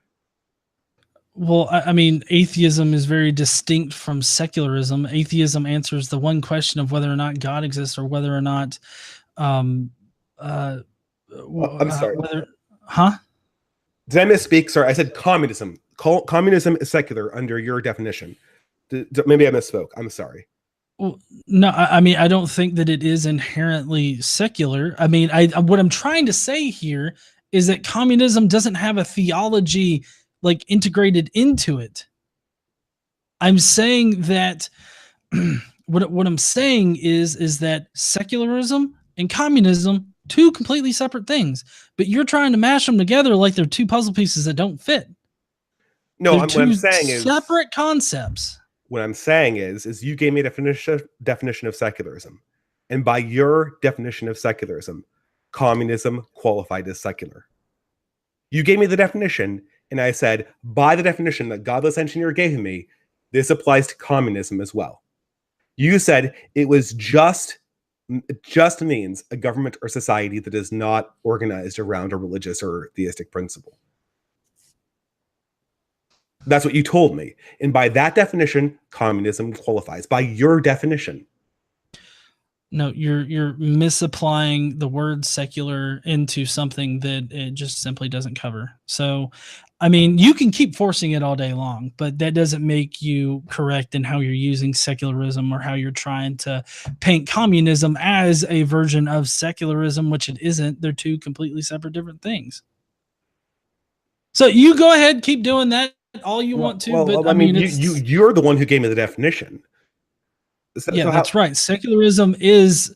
Well, I mean, atheism is very distinct from secularism. Atheism answers the one question of whether or not God exists, or whether or not I'm sorry. Huh? Did I misspeak? Sorry, I said communism. Communism is secular under your definition. Maybe I misspoke. I'm sorry. Well, no, I mean, I don't think that it is inherently secular. I mean, what I'm trying to say here is that communism doesn't have a theology like integrated into it. I'm saying that what I'm saying is that secularism and communism, two completely separate things, but you're trying to mash them together like they're two puzzle pieces that don't fit. No, They're what I'm two saying is separate concepts. what I'm saying is you gave me a definition of secularism, and by your definition of secularism, communism qualified as secular. You gave me the definition, and I said, by the definition that Godless Engineer gave me, this applies to communism as well. You said it was just means a government or society that is not organized around a religious or theistic principle. That's what you told me. And by that definition, communism qualifies. By your definition. No, you're misapplying the word secular into something that it just simply doesn't cover. So, I mean, you can keep forcing it all day long, but that doesn't make you correct in how you're using secularism or how you're trying to paint communism as a version of secularism, which it isn't. They're two completely separate different things. So you go ahead, keep doing that all you want to. Well, but I mean, you're the one who gave me the definition. Yeah, that's right. Secularism is,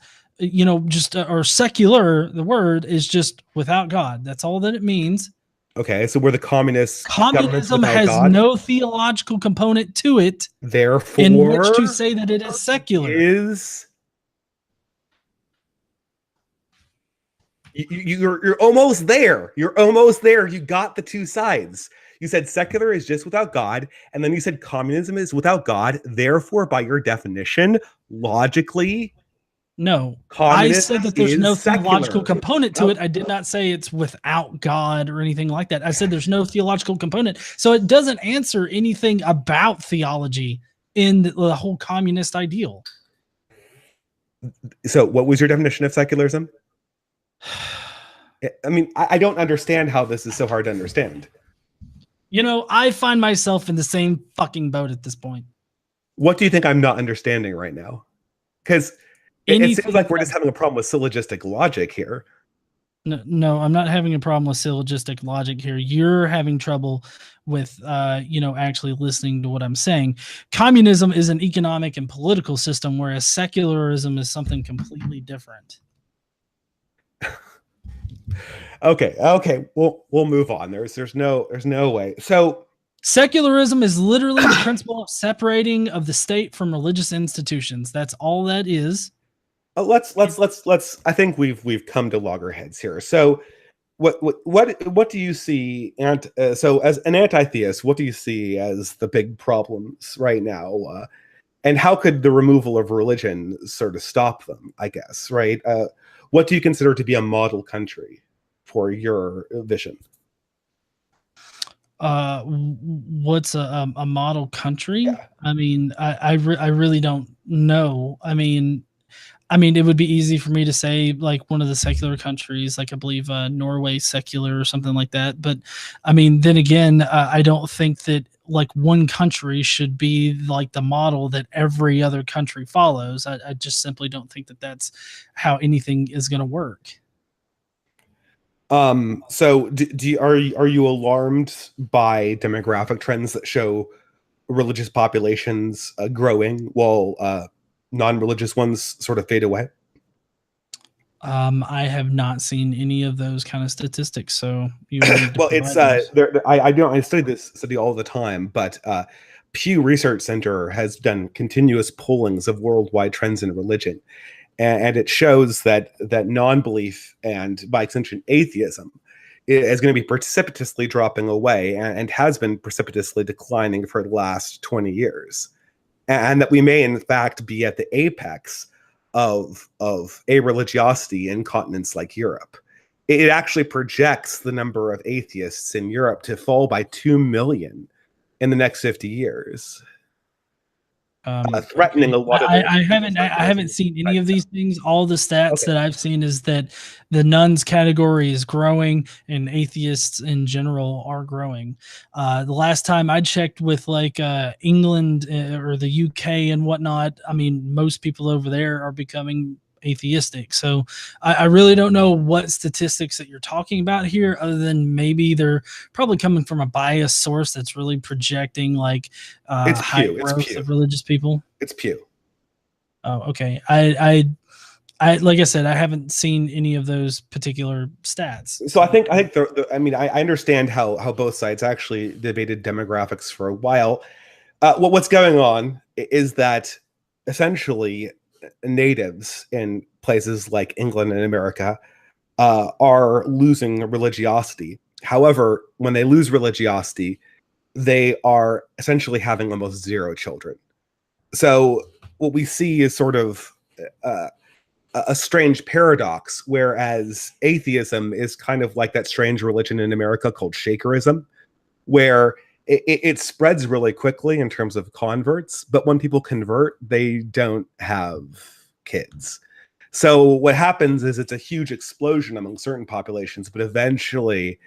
just or secular. The word is just without God. That's all that it means. Okay, so we're the communists. Communism has God. No theological component to it. Therefore, in which to say that it is secular is. You're almost there. You're almost there. You got the two sides. You said secular is just without God, and then you said communism is without God. Therefore, by your definition, logically, no. I said that there's no theological component to it. I did not say it's without God or anything like that. I said there's no theological component. So it doesn't answer anything about theology in the whole communist ideal. So what was your definition of secularism? I mean, I don't understand how this is so hard to understand. I find myself in the same fucking boat at this point. What do you think I'm not understanding right now? Because it seems like we're just having a problem with syllogistic logic here. No, I'm not having a problem with syllogistic logic here. You're having trouble with, actually listening to what I'm saying. Communism is an economic and political system, whereas secularism is something completely different. Okay. We'll move on. There's no way. So secularism is literally the principle of separating of the state from religious institutions. That's all that is. Let's. I think we've come to loggerheads here. So, what do you see? And so, as an anti-theist, what do you see as the big problems right now? And how could the removal of religion sort of stop them? I guess, right? What do you consider to be a model country for your vision? What's a model country? Yeah. I mean, I really don't know. I mean, it would be easy for me to say like one of the secular countries, like I believe Norway secular or something like that. But I mean, then again, I don't think that like one country should be like the model that every other country follows. I just simply don't think that that's how anything is going to work. So are you alarmed by demographic trends that show religious populations growing while non-religious ones sort of fade away? I have not seen any of those kind of statistics. So you well, it's I study all the time, but Pew Research Center has done continuous pollings of worldwide trends in religion. And it shows that non-belief and, by extension, atheism is going to be precipitously dropping away and has been precipitously declining for the last 20 years. And that we may, in fact, be at the apex of a religiosity in continents like Europe. It actually projects the number of atheists in Europe to fall by 2 million in the next 50 years. Threatening a lot of I haven't seen any of these things. All the stats that I've seen is that the nuns category is growing and atheists in general are growing. The last time I checked with like England or the UK and whatnot, I mean, most people over there are becoming atheistic. So I really don't know what statistics that you're talking about here, other than maybe they're probably coming from a biased source that's really projecting like It's high Pew. It's growth Pew. of religious people. It's Pew. Oh, okay. I like I said, I haven't seen any of those particular stats. So I think I understand how both sides actually debated demographics for a while. What's going on is that essentially natives in places like England and America are losing religiosity. However, when they lose religiosity, they are essentially having almost zero children. So what we see is sort of uh, a strange paradox, whereas atheism is kind of like that strange religion in America called Shakerism, where it spreads really quickly in terms of converts, but when people convert, they don't have kids. So what happens is it's a huge explosion among certain populations, but eventually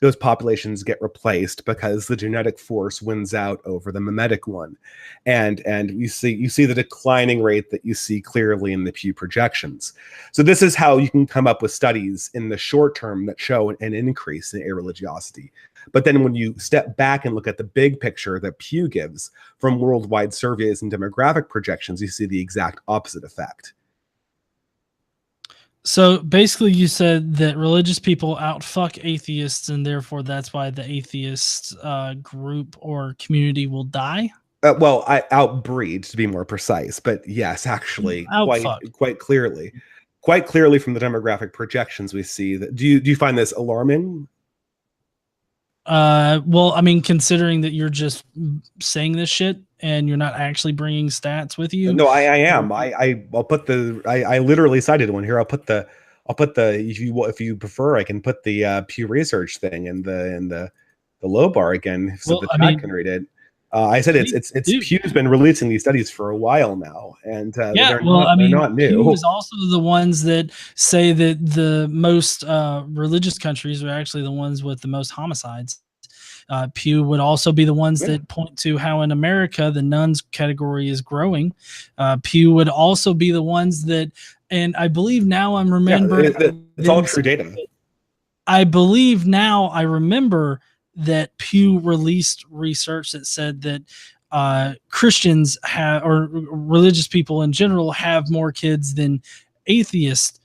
those populations get replaced because the genetic force wins out over the mimetic one, and you see the declining rate that you see clearly in the Pew projections. So this is how you can come up with studies in the short term that show an increase in irreligiosity. But then when you step back and look at the big picture that Pew gives from worldwide surveys and demographic projections, you see the exact opposite effect. So basically, you said that religious people outfuck atheists, and therefore that's why the atheist group or community will die. Well, I outbreed to be more precise, but yes, actually, Outfuck. quite clearly from the demographic projections we see that. Do you find this alarming? Well, I mean, considering that you're just saying this shit and you're not actually bringing stats with you. No, I am. I'll put I literally cited one here. I'll put the if you prefer, I can put the Pew Research thing in the low bar again so the chat can read it. I said it's Pew's been releasing these studies for a while now, and they're not new. Pew is also the ones that say that the most religious countries are actually the ones with the most homicides. Pew would also be the ones that point to how in America the nuns category is growing. Pew would also be the ones that, and I believe now I'm remembering. It's all true data. I believe now I remember that Pew released research that said that Christians have, or religious people in general, have more kids than atheist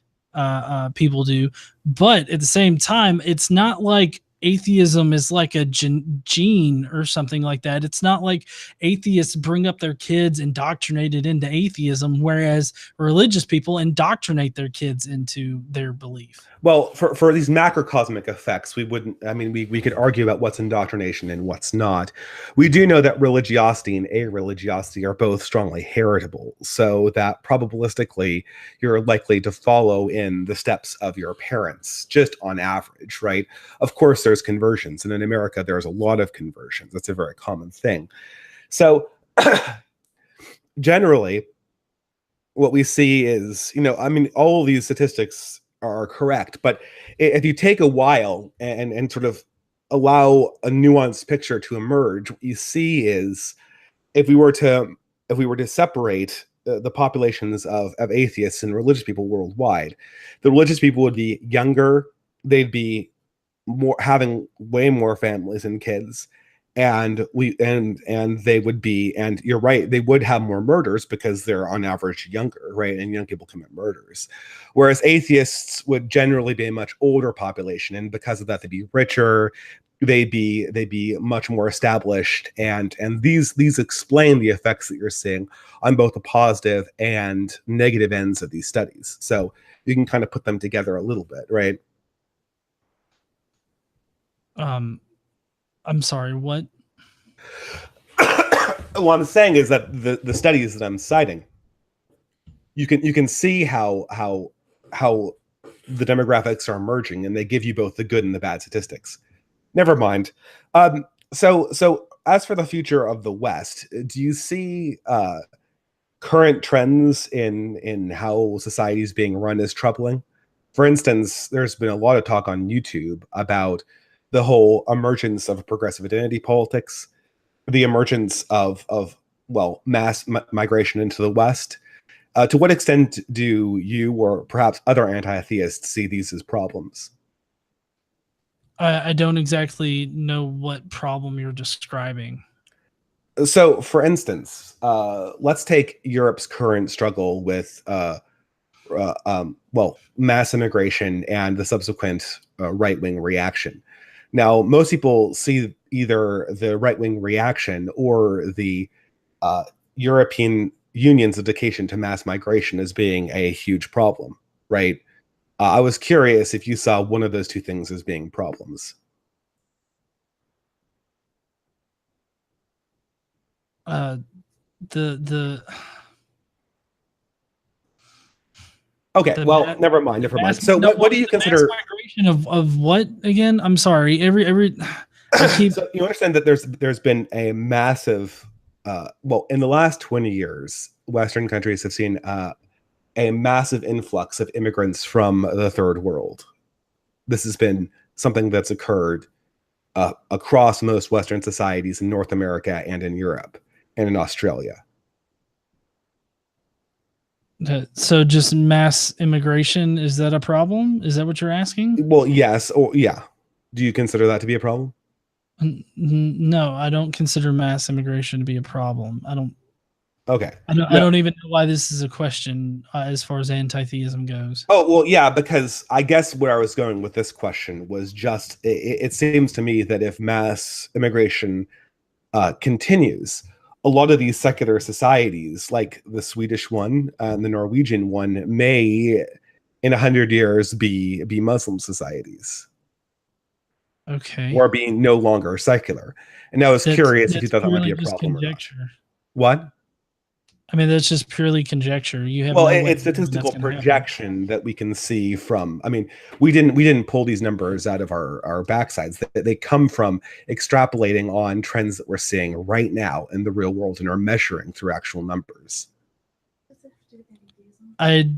people do. But at the same time, it's not like atheism is like a gene or something like that. It's not like atheists bring up their kids indoctrinated into atheism, whereas religious people indoctrinate their kids into their belief. Well, for these macrocosmic effects, we could argue about what's indoctrination and what's not. We do know that religiosity and areligiosity are both strongly heritable, so that probabilistically you're likely to follow in the steps of your parents, just on average, right? Of course, there's conversions, and in America, there's a lot of conversions. That's a very common thing. So generally, what we see is, all of these statistics are correct, but if you take a while and sort of allow a nuanced picture to emerge, what you see is if we were to separate the populations of atheists and religious people worldwide, the religious people would be younger, they'd be having way more families and kids, and they would be, and you're right, they would have more murders because they're on average younger, right? And young people commit murders, whereas atheists would generally be a much older population, and because of that, they'd be richer, they'd be much more established, and these explain the effects that you're seeing on both the positive and negative ends of these studies. So you can kind of put them together a little bit, right? I'm sorry, what? What I'm saying is that the studies that I'm citing, you can see how the demographics are emerging, and they give you both the good and the bad statistics. Never mind. So as for the future of the West, do you see current trends in how society is being run as troubling? For instance, there's been a lot of talk on YouTube about the whole emergence of progressive identity politics, the emergence of mass migration into the West, To what extent do you or perhaps other anti-theists see these as problems? I don't exactly know what problem you're describing. So, for instance, let's take Europe's current struggle with, mass immigration and the subsequent right-wing reaction. Now, most people see either the right-wing reaction or the European Union's dedication to mass migration as being a huge problem, right? I was curious if you saw one of those two things as being problems. The Okay, the well, ma- never mind, the never mind. mass So, no, what what do is you the mass consider? migration of what again? I'm sorry. Every I keep So, you understand that there's been a massive, in the last 20 years, Western countries have seen a massive influx of immigrants from the third world. This has been something that's occurred across most Western societies in North America and in Europe and in Australia. so just mass immigration, is that a problem? Is that what you're asking? Well, yes, or yeah. Do you consider that to be a problem? No, I don't consider mass immigration to be a problem. Okay. I No. don't even know why this is a question as far as anti-theism goes. Oh, well, yeah, because I guess where I was going with this question was just it seems to me that if mass immigration continues, a lot of these secular societies, like the Swedish one and the Norwegian one, may in 100 years be Muslim societies Okay. or being no longer secular. And I was curious if you That's thought that might be purely a just problem or not. conjecture. What? I mean, that's just purely conjecture. You have Well, no way it's of knowing that's statistical going to happen. projection that we can see from. I mean, we didn't pull these numbers out of our backsides. They come from extrapolating on trends that we're seeing right now in the real world and are measuring through actual numbers. I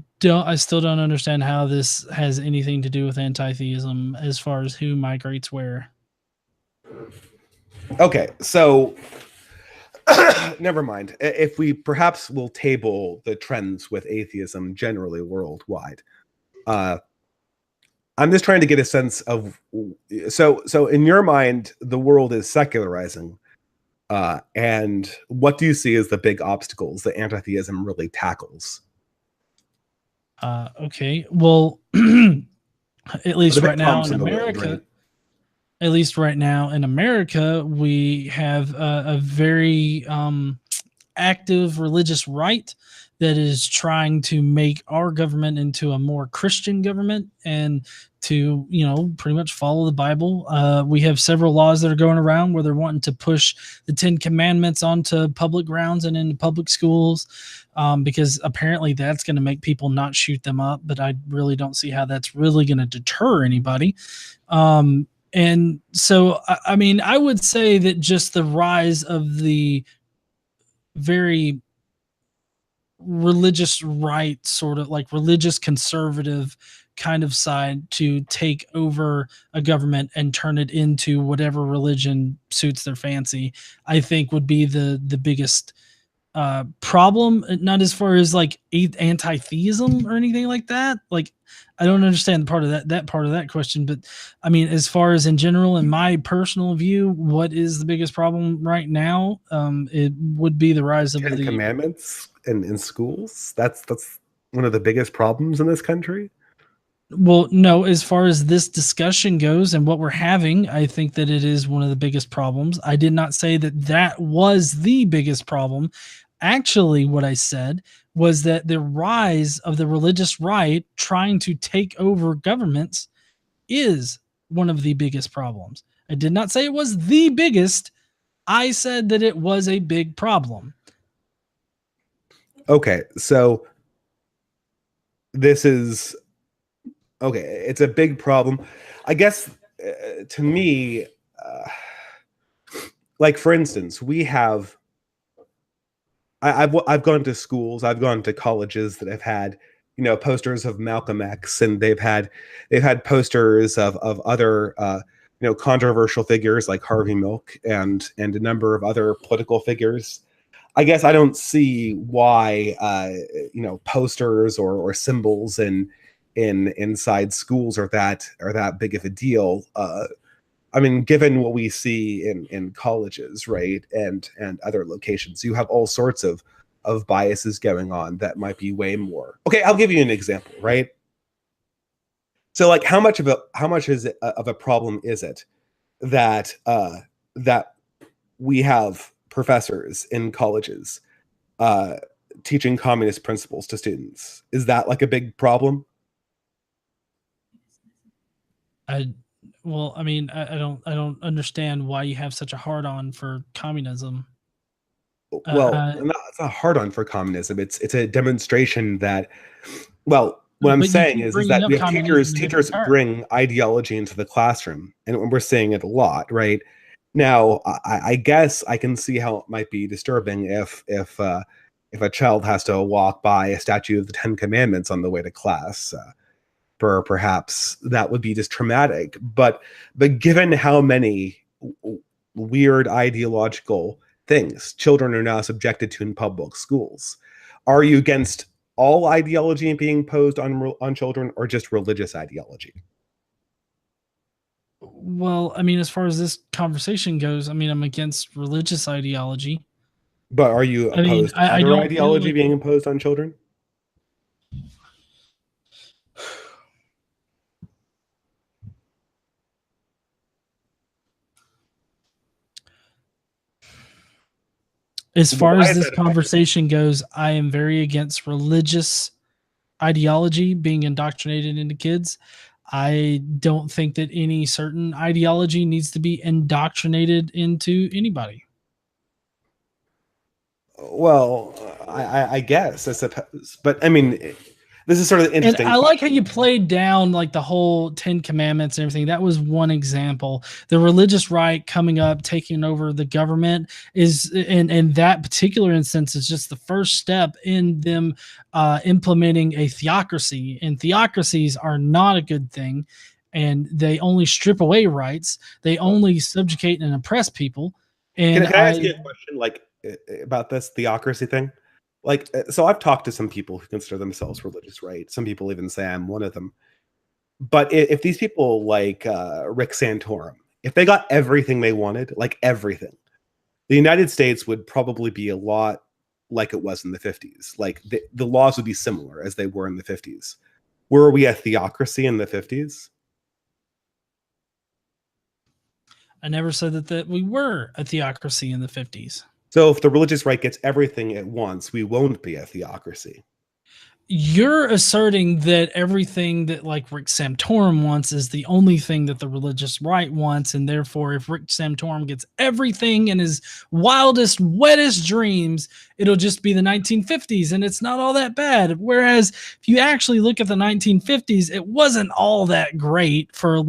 still don't understand how this has anything to do with anti-theism as far as who migrates where. Okay, so never mind. If we perhaps will table the trends with atheism generally worldwide, I'm just trying to get a sense of. So in your mind, the world is secularizing, and what do you see as the big obstacles that anti-theism really tackles? Okay. Well, at least The big right now problems in in the world, right? America, at least right now in America, we have a very active religious right that is trying to make our government into a more Christian government and to, pretty much follow the Bible. We have several laws that are going around where they're wanting to push the 10 Commandments onto public grounds and into public schools because apparently that's going to make people not shoot them up. But I really don't see how that's really going to deter anybody. And so, I mean, I would say that just the rise of the very religious right, sort of like religious conservative kind of side to take over a government and turn it into whatever religion suits their fancy, I think would be the biggest problem. Not as far as like anti-theism or anything like that. Like, I don't understand part of that part of that question, but I mean, as far as in general, in my personal view, what is the biggest problem right now? It would be the rise of Ten the. Commandments in schools. That's one of the biggest problems in this country. Well, no, as far as this discussion goes and what we're having, I think that it is one of the biggest problems. I did not say that that was the biggest problem. Actually, what I said was that the rise of the religious right trying to take over governments is one of the biggest problems. I did not say it was the biggest. I said that it was a big problem. Okay, so this is okay. It's a big problem, I guess. To me, like for instance, we have. I've gone to schools, I've gone to colleges that have had posters of Malcolm X, and they've had posters of other controversial figures like Harvey Milk and a number of other political figures. I guess I don't see why posters or symbols in inside schools are that big of a deal. I mean, given what we see in colleges, right, and other locations, you have all sorts of biases going on that might be way more. Okay, I'll give you an example, right? So, like, how much of a problem is it that that we have professors in colleges uh, teaching communist principles to students? Is that like a big problem? I well, I mean, I don't understand why you have such a hard on for communism. Well, Uh, it's not hard on for communism. It's a demonstration that, well, what I'm but you saying keep is bringing that we up have communism in teachers different terms. bring ideology into the classroom, and we're seeing it a lot, right? Now, I guess I can see how it might be disturbing if a child has to walk by a statue of the Ten Commandments on the way to class. Perhaps that would be just traumatic. But given how many weird ideological things children are now subjected to in public schools, are you against all ideology being imposed on children, or just religious ideology? Well, I mean, as far as this conversation goes, I mean, I'm against religious ideology. But are you I mean, opposed to I other don't feel ideology like being imposed on children? as Well, far why as is this that effective? conversation goes, I am very against religious ideology being indoctrinated into kids. I don't think that any certain ideology needs to be indoctrinated into anybody. Well, I guess I suppose, but I mean, this is sort of an And interesting I like how you question. played down like the whole Ten Commandments and everything. That was one example. The religious right coming up, taking over the government is, in that particular instance, is just the first step in them implementing a theocracy. And theocracies are not a good thing. And they only strip away rights. They only subjugate and oppress people. Can, And can I ask you I a question, like, about this theocracy thing? Like, so I've talked to some people who consider themselves religious, right? Some people even say I'm one of them. But if these people like Rick Santorum, if they got everything they wanted, like everything, the United States would probably be a lot like it was in the 50s. Like the laws would be similar as they were in the 50s. Were we a theocracy in the 50s? I never said that we were a theocracy in the 50s. So if the religious right gets everything at once, we won't be a theocracy. You're asserting that everything that like Rick Santorum wants is the only thing that the religious right wants, and therefore, if Rick Santorum gets everything in his wildest, wettest dreams, it'll just be the 1950s, and it's not all that bad. Whereas, if you actually look at the 1950s, it wasn't all that great for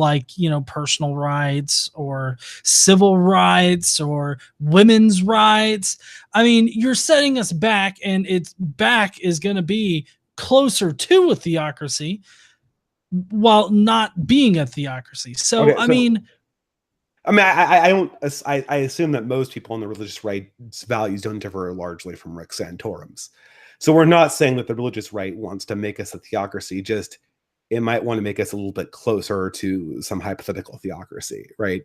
personal rights or civil rights or women's rights. I mean, you're setting us back, and its back is going to be closer to a theocracy while not being a theocracy. So, Okay, I so mean, I mean, I don't. I assume that most people on the religious right's values don't differ largely from Rick Santorum's. So we're not saying that the religious right wants to make us a theocracy. Just it might want to make us a little bit closer to some hypothetical theocracy, right?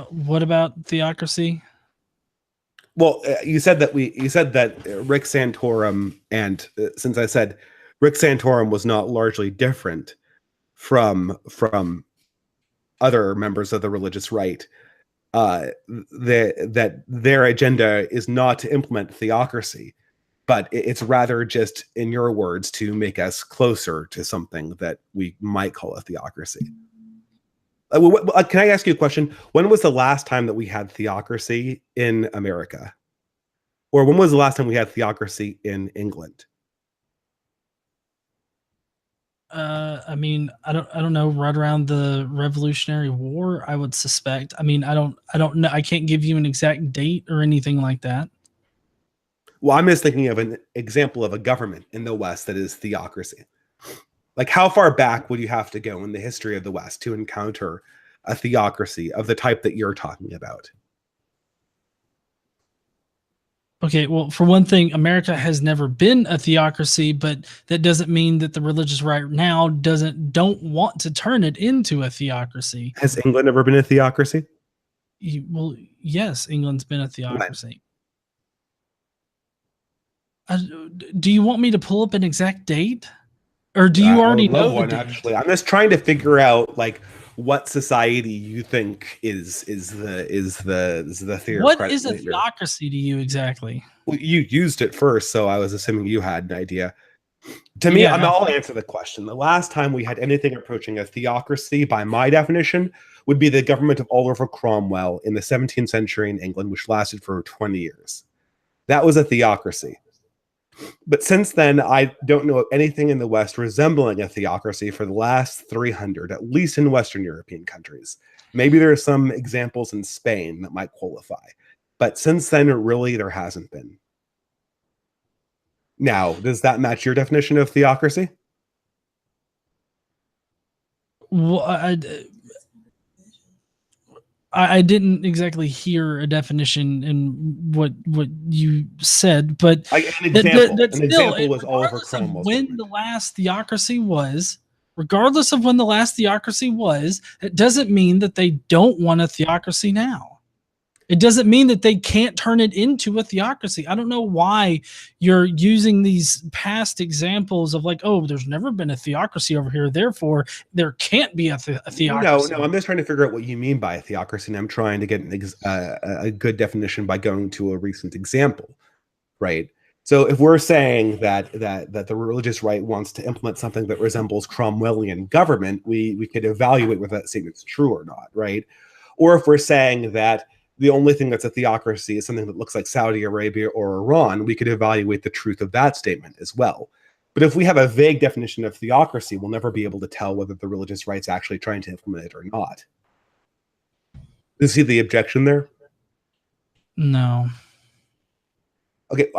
what about theocracy? Well, you said that Rick Santorum, and since I said Rick Santorum was not largely different from other members of the religious right, that their agenda is not to implement theocracy, but it's rather just, in your words, to make us closer to something that we might call a theocracy. Can I ask you a question? When was the last time that we had theocracy in America? Or when was the last time we had theocracy in England? I mean, I don't know. Right around the Revolutionary War, I would suspect. I mean, I don't know. I can't give you an exact date or anything like that. Well, I'm just thinking of an example of a government in the West that is theocracy. Like, how far back would you have to go in the history of the West to encounter a theocracy of the type that you're talking about? Okay, well, for one thing, America has never been a theocracy, but that doesn't mean that the religious right now don't want to turn it into a theocracy. Has England ever been a theocracy? Well, yes, England's been a When? theocracy. Do you want me to pull up an exact date, or do you I already would love know the one, date? actually. I'm just trying to figure out like what society you think is the What theocratic is a leader. theocracy to you exactly? Well, you used it first, so I was assuming you had an idea. To me, Yeah, I'll answer the question. The last time we had anything approaching a theocracy, by my definition, would be the government of Oliver Cromwell in the 17th century in England, which lasted for 20 years. That was a theocracy. But since then, I don't know of anything in the West resembling a theocracy for the last 300, at least in Western European countries. Maybe there are some examples in Spain that might qualify. But since then, really, there hasn't been. Now, does that match your definition of theocracy? well, I didn't exactly hear a definition in what you said, but An example. that's An still example was Oliver regardless of Cromwell's when government. the last theocracy was. Regardless of when the last theocracy was, it doesn't mean that they don't want a theocracy now. It doesn't mean that they can't turn it into a theocracy. I don't know why you're using these past examples of like, oh, there's never been a theocracy over here, therefore there can't be a theocracy. No, I'm just trying to figure out what you mean by a theocracy, and I'm trying to get a good definition by going to a recent example, right? So if we're saying that the religious right wants to implement something that resembles Cromwellian government, we could evaluate whether that statement's true or not, right? Or if we're saying that the only thing that's a theocracy is something that looks like Saudi Arabia or Iran, we could evaluate the truth of that statement as well. But if we have a vague definition of theocracy, we'll never be able to tell whether the religious right's actually trying to implement it or not. Do you see the objection there? No. Okay,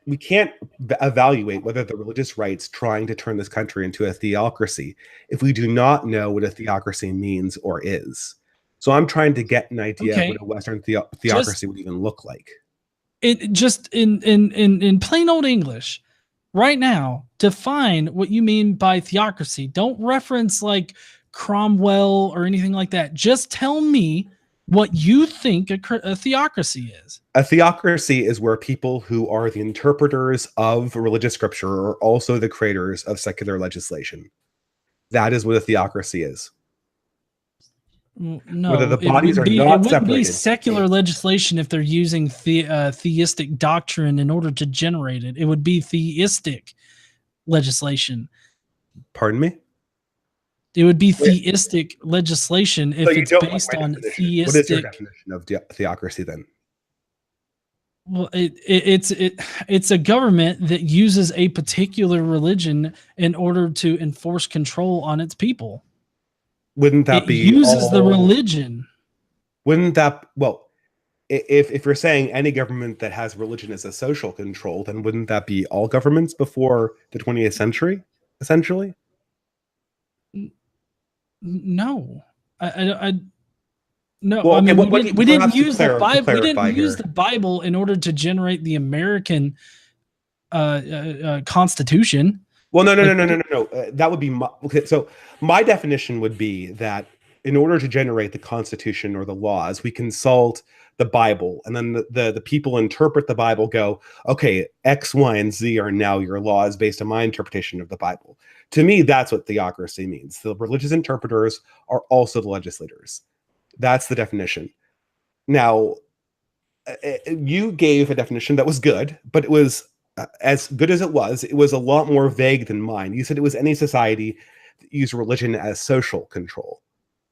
we can't evaluate whether the religious right's trying to turn this country into a theocracy if we do not know what a theocracy means or is. So I'm trying to get an idea of what a Western theocracy would even look like. It just in plain old English, right now, define what you mean by theocracy. Don't reference like Cromwell or anything like that. Just tell me what you think a theocracy is. A theocracy is where people who are the interpreters of religious scripture are also the creators of secular legislation. That is what a theocracy is. No, whether the bodies are not separated. It wouldn't be secular legislation if they're using theistic doctrine in order to generate it. It would be theistic legislation. Pardon me? It would be theistic legislation if it's based on theistic. What is your definition of theocracy then? Well, it's a government that uses a particular religion in order to enforce control on its people. Wouldn't that be uses the religion? Wouldn't that, well, if you're saying any government that has religion as a social control, then wouldn't that be all governments before the 20th century, essentially? No, no. Well, I mean, we didn't use the Bible. We didn't use the Bible in order to generate the American Constitution. Well, no. That would be okay. So my definition would be that in order to generate the Constitution or the laws, we consult the Bible, and then the people interpret the Bible. Go, okay, X, Y, and Z are now your laws based on my interpretation of the Bible. To me, that's what theocracy means. The religious interpreters are also the legislators. That's the definition. Now, you gave a definition that was good, but it was as good as it was a lot more vague than mine. You said it was any society that used religion as social control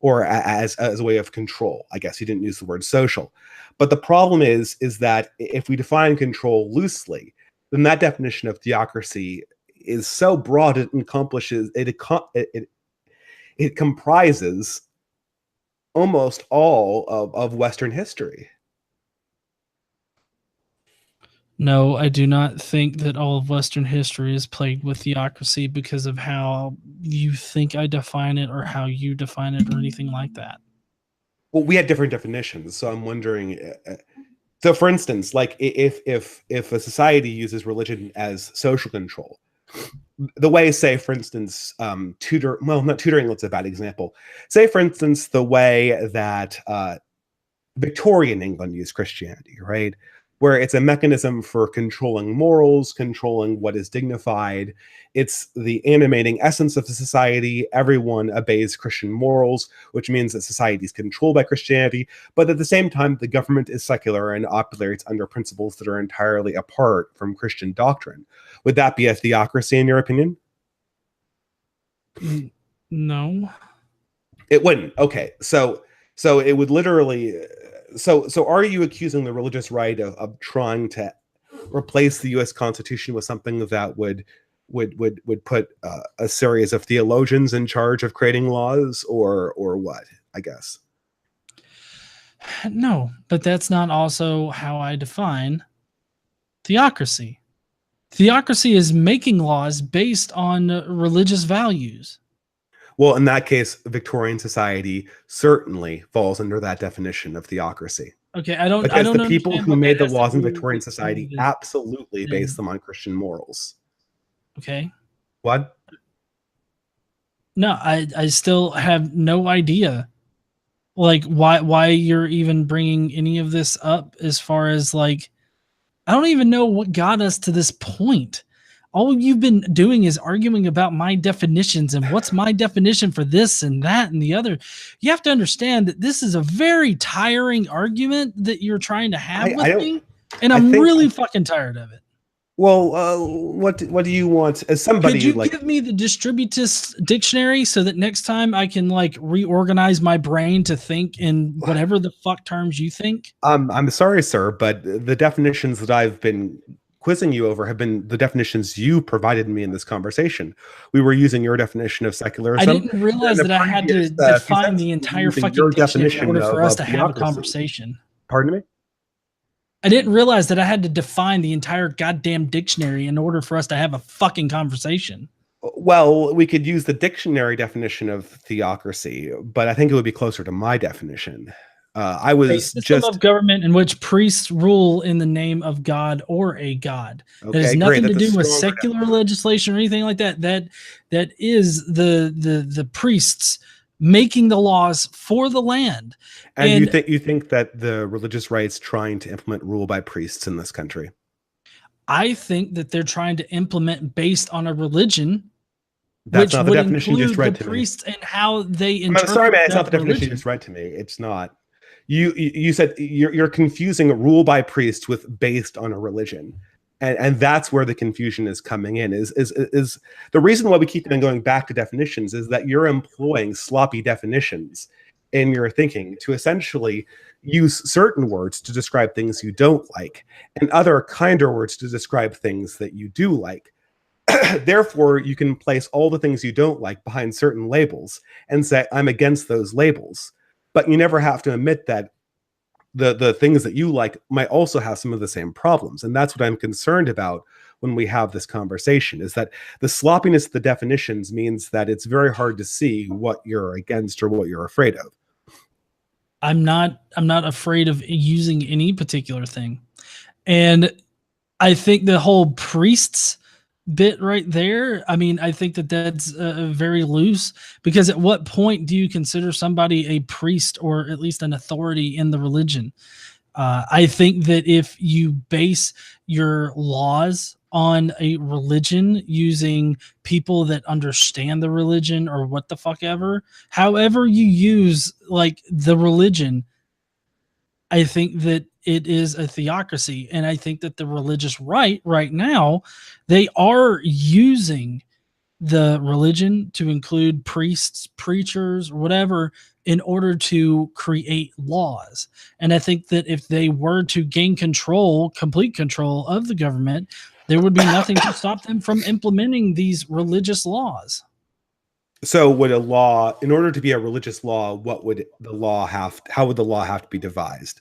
or as a way of control. I guess you didn't use the word social. But the problem is that if we define control loosely, then that definition of theocracy is so broad it encompasses it comprises almost all of Western history. No, I do not think that all of Western history is plagued with theocracy because of how you think I define it or how you define it or anything like that. Well, we had different definitions, so I'm wondering. So, for instance, like if a society uses religion as social control, the way, say, for instance, not tutoring. That's a bad example. Say, for instance, the way that Victorian England used Christianity, right? Where it's a mechanism for controlling morals, controlling what is dignified. It's the animating essence of the society. Everyone obeys Christian morals, which means that society is controlled by Christianity. But at the same time, the government is secular and operates under principles that are entirely apart from Christian doctrine. Would that be a theocracy, in your opinion? No. It wouldn't. Okay, so it would literally. So are you accusing the religious right of trying to replace the U.S. Constitution with something that would put a series of theologians in charge of creating laws, or what? I guess. No, but that's not also how I define theocracy. Theocracy is making laws based on religious values. Well, in that case, Victorian society certainly falls under that definition of theocracy. Okay, I don't. Because the people understand who what made that the has to laws in do Victorian with society the absolutely based them on Christian morals. Okay. What? No, I still have no idea, like why you're even bringing any of this up. As far as like, I don't even know what got us to this point. All you've been doing is arguing about my definitions and what's my definition for this and that and the other. You have to understand that this is a very tiring argument that you're trying to have with me, and I'm really fucking tired of it. Well, what do you want as somebody? Could you give me the Distributist dictionary so that next time I can like reorganize my brain to think in whatever the fuck terms you think? I'm sorry, sir, but the definitions that I've been quizzing you over have been the definitions you provided me in this conversation. We were using your definition of secularism. I didn't realize that I had to define the entire fucking dictionary in order for us to have a conversation. Pardon me? I didn't realize that I had to define the entire goddamn dictionary in order for us to have a fucking conversation. Well, we could use the dictionary definition of theocracy, but I think it would be closer to my definition. I was a system of government in which priests rule in the name of God or a god. Okay, it has nothing to do with secular legislation or anything like that. That is the priests making the laws for the land. And you think that the religious right's trying to implement rule by priests in this country? I think that they're trying to implement based on a religion. That's not the definition you just read to me. Priests and how they interpret. I'm sorry, man. It's not the definition you just read to me. It's not. You said you're confusing a rule by priests with based on a religion. And that's where the confusion is coming in. Is the reason why we keep on going back to definitions is that you're employing sloppy definitions in your thinking to essentially use certain words to describe things you don't like and other kinder words to describe things that you do like. Therefore, you can place all the things you don't like behind certain labels and say, I'm against those labels. But you never have to admit that the things that you like might also have some of the same problems. And that's what I'm concerned about when we have this conversation, is that the sloppiness of the definitions means that it's very hard to see what you're against or what you're afraid of. I'm not afraid of using any particular thing. And I think the whole priests bit right there, I mean, I think that that's very loose, because at what point do you consider somebody a priest or at least an authority in the religion? I think that if you base your laws on a religion using people that understand the religion or what the fuck ever, however you use like the religion, I think that it is a theocracy. And I think that the religious right now, they are using the religion to include priests, preachers, whatever, in order to create laws. And I think that if they were to gain control, complete control of the government, there would be nothing to stop them from implementing these religious laws. So would a law, in order to be a religious law, what would the law how would the law have to be devised?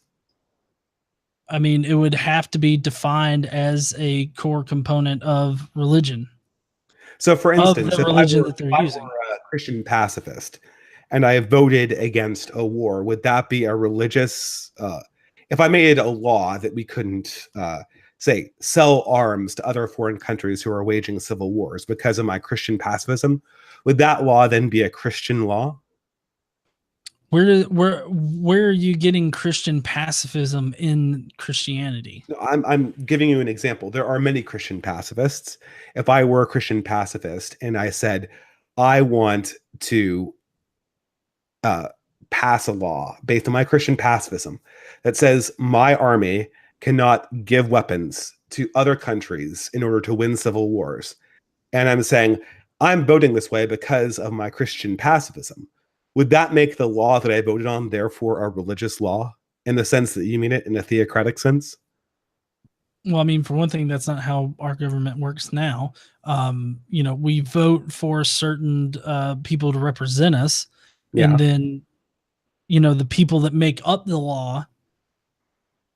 I mean, it would have to be defined as a core component of religion. So, for instance, the religion that they're using, a Christian pacifist, and I voted against a war, would that be a religious if I made a law that we couldn't, say, sell arms to other foreign countries who are waging civil wars because of my Christian pacifism, would that law then be a Christian law? Where are you getting Christian pacifism in Christianity? No, I'm giving you an example. There are many Christian pacifists. If I were a Christian pacifist and I said, I want to pass a law based on my Christian pacifism that says my army cannot give weapons to other countries in order to win civil wars, and I'm saying I'm voting this way because of my Christian pacifism, would that make the law that I voted on therefore a religious law in the sense that you mean it, in a theocratic sense? Well, I mean, for one thing, that's not how our government works now. We vote for certain people to represent us, Yeah. and then the people that make up the law.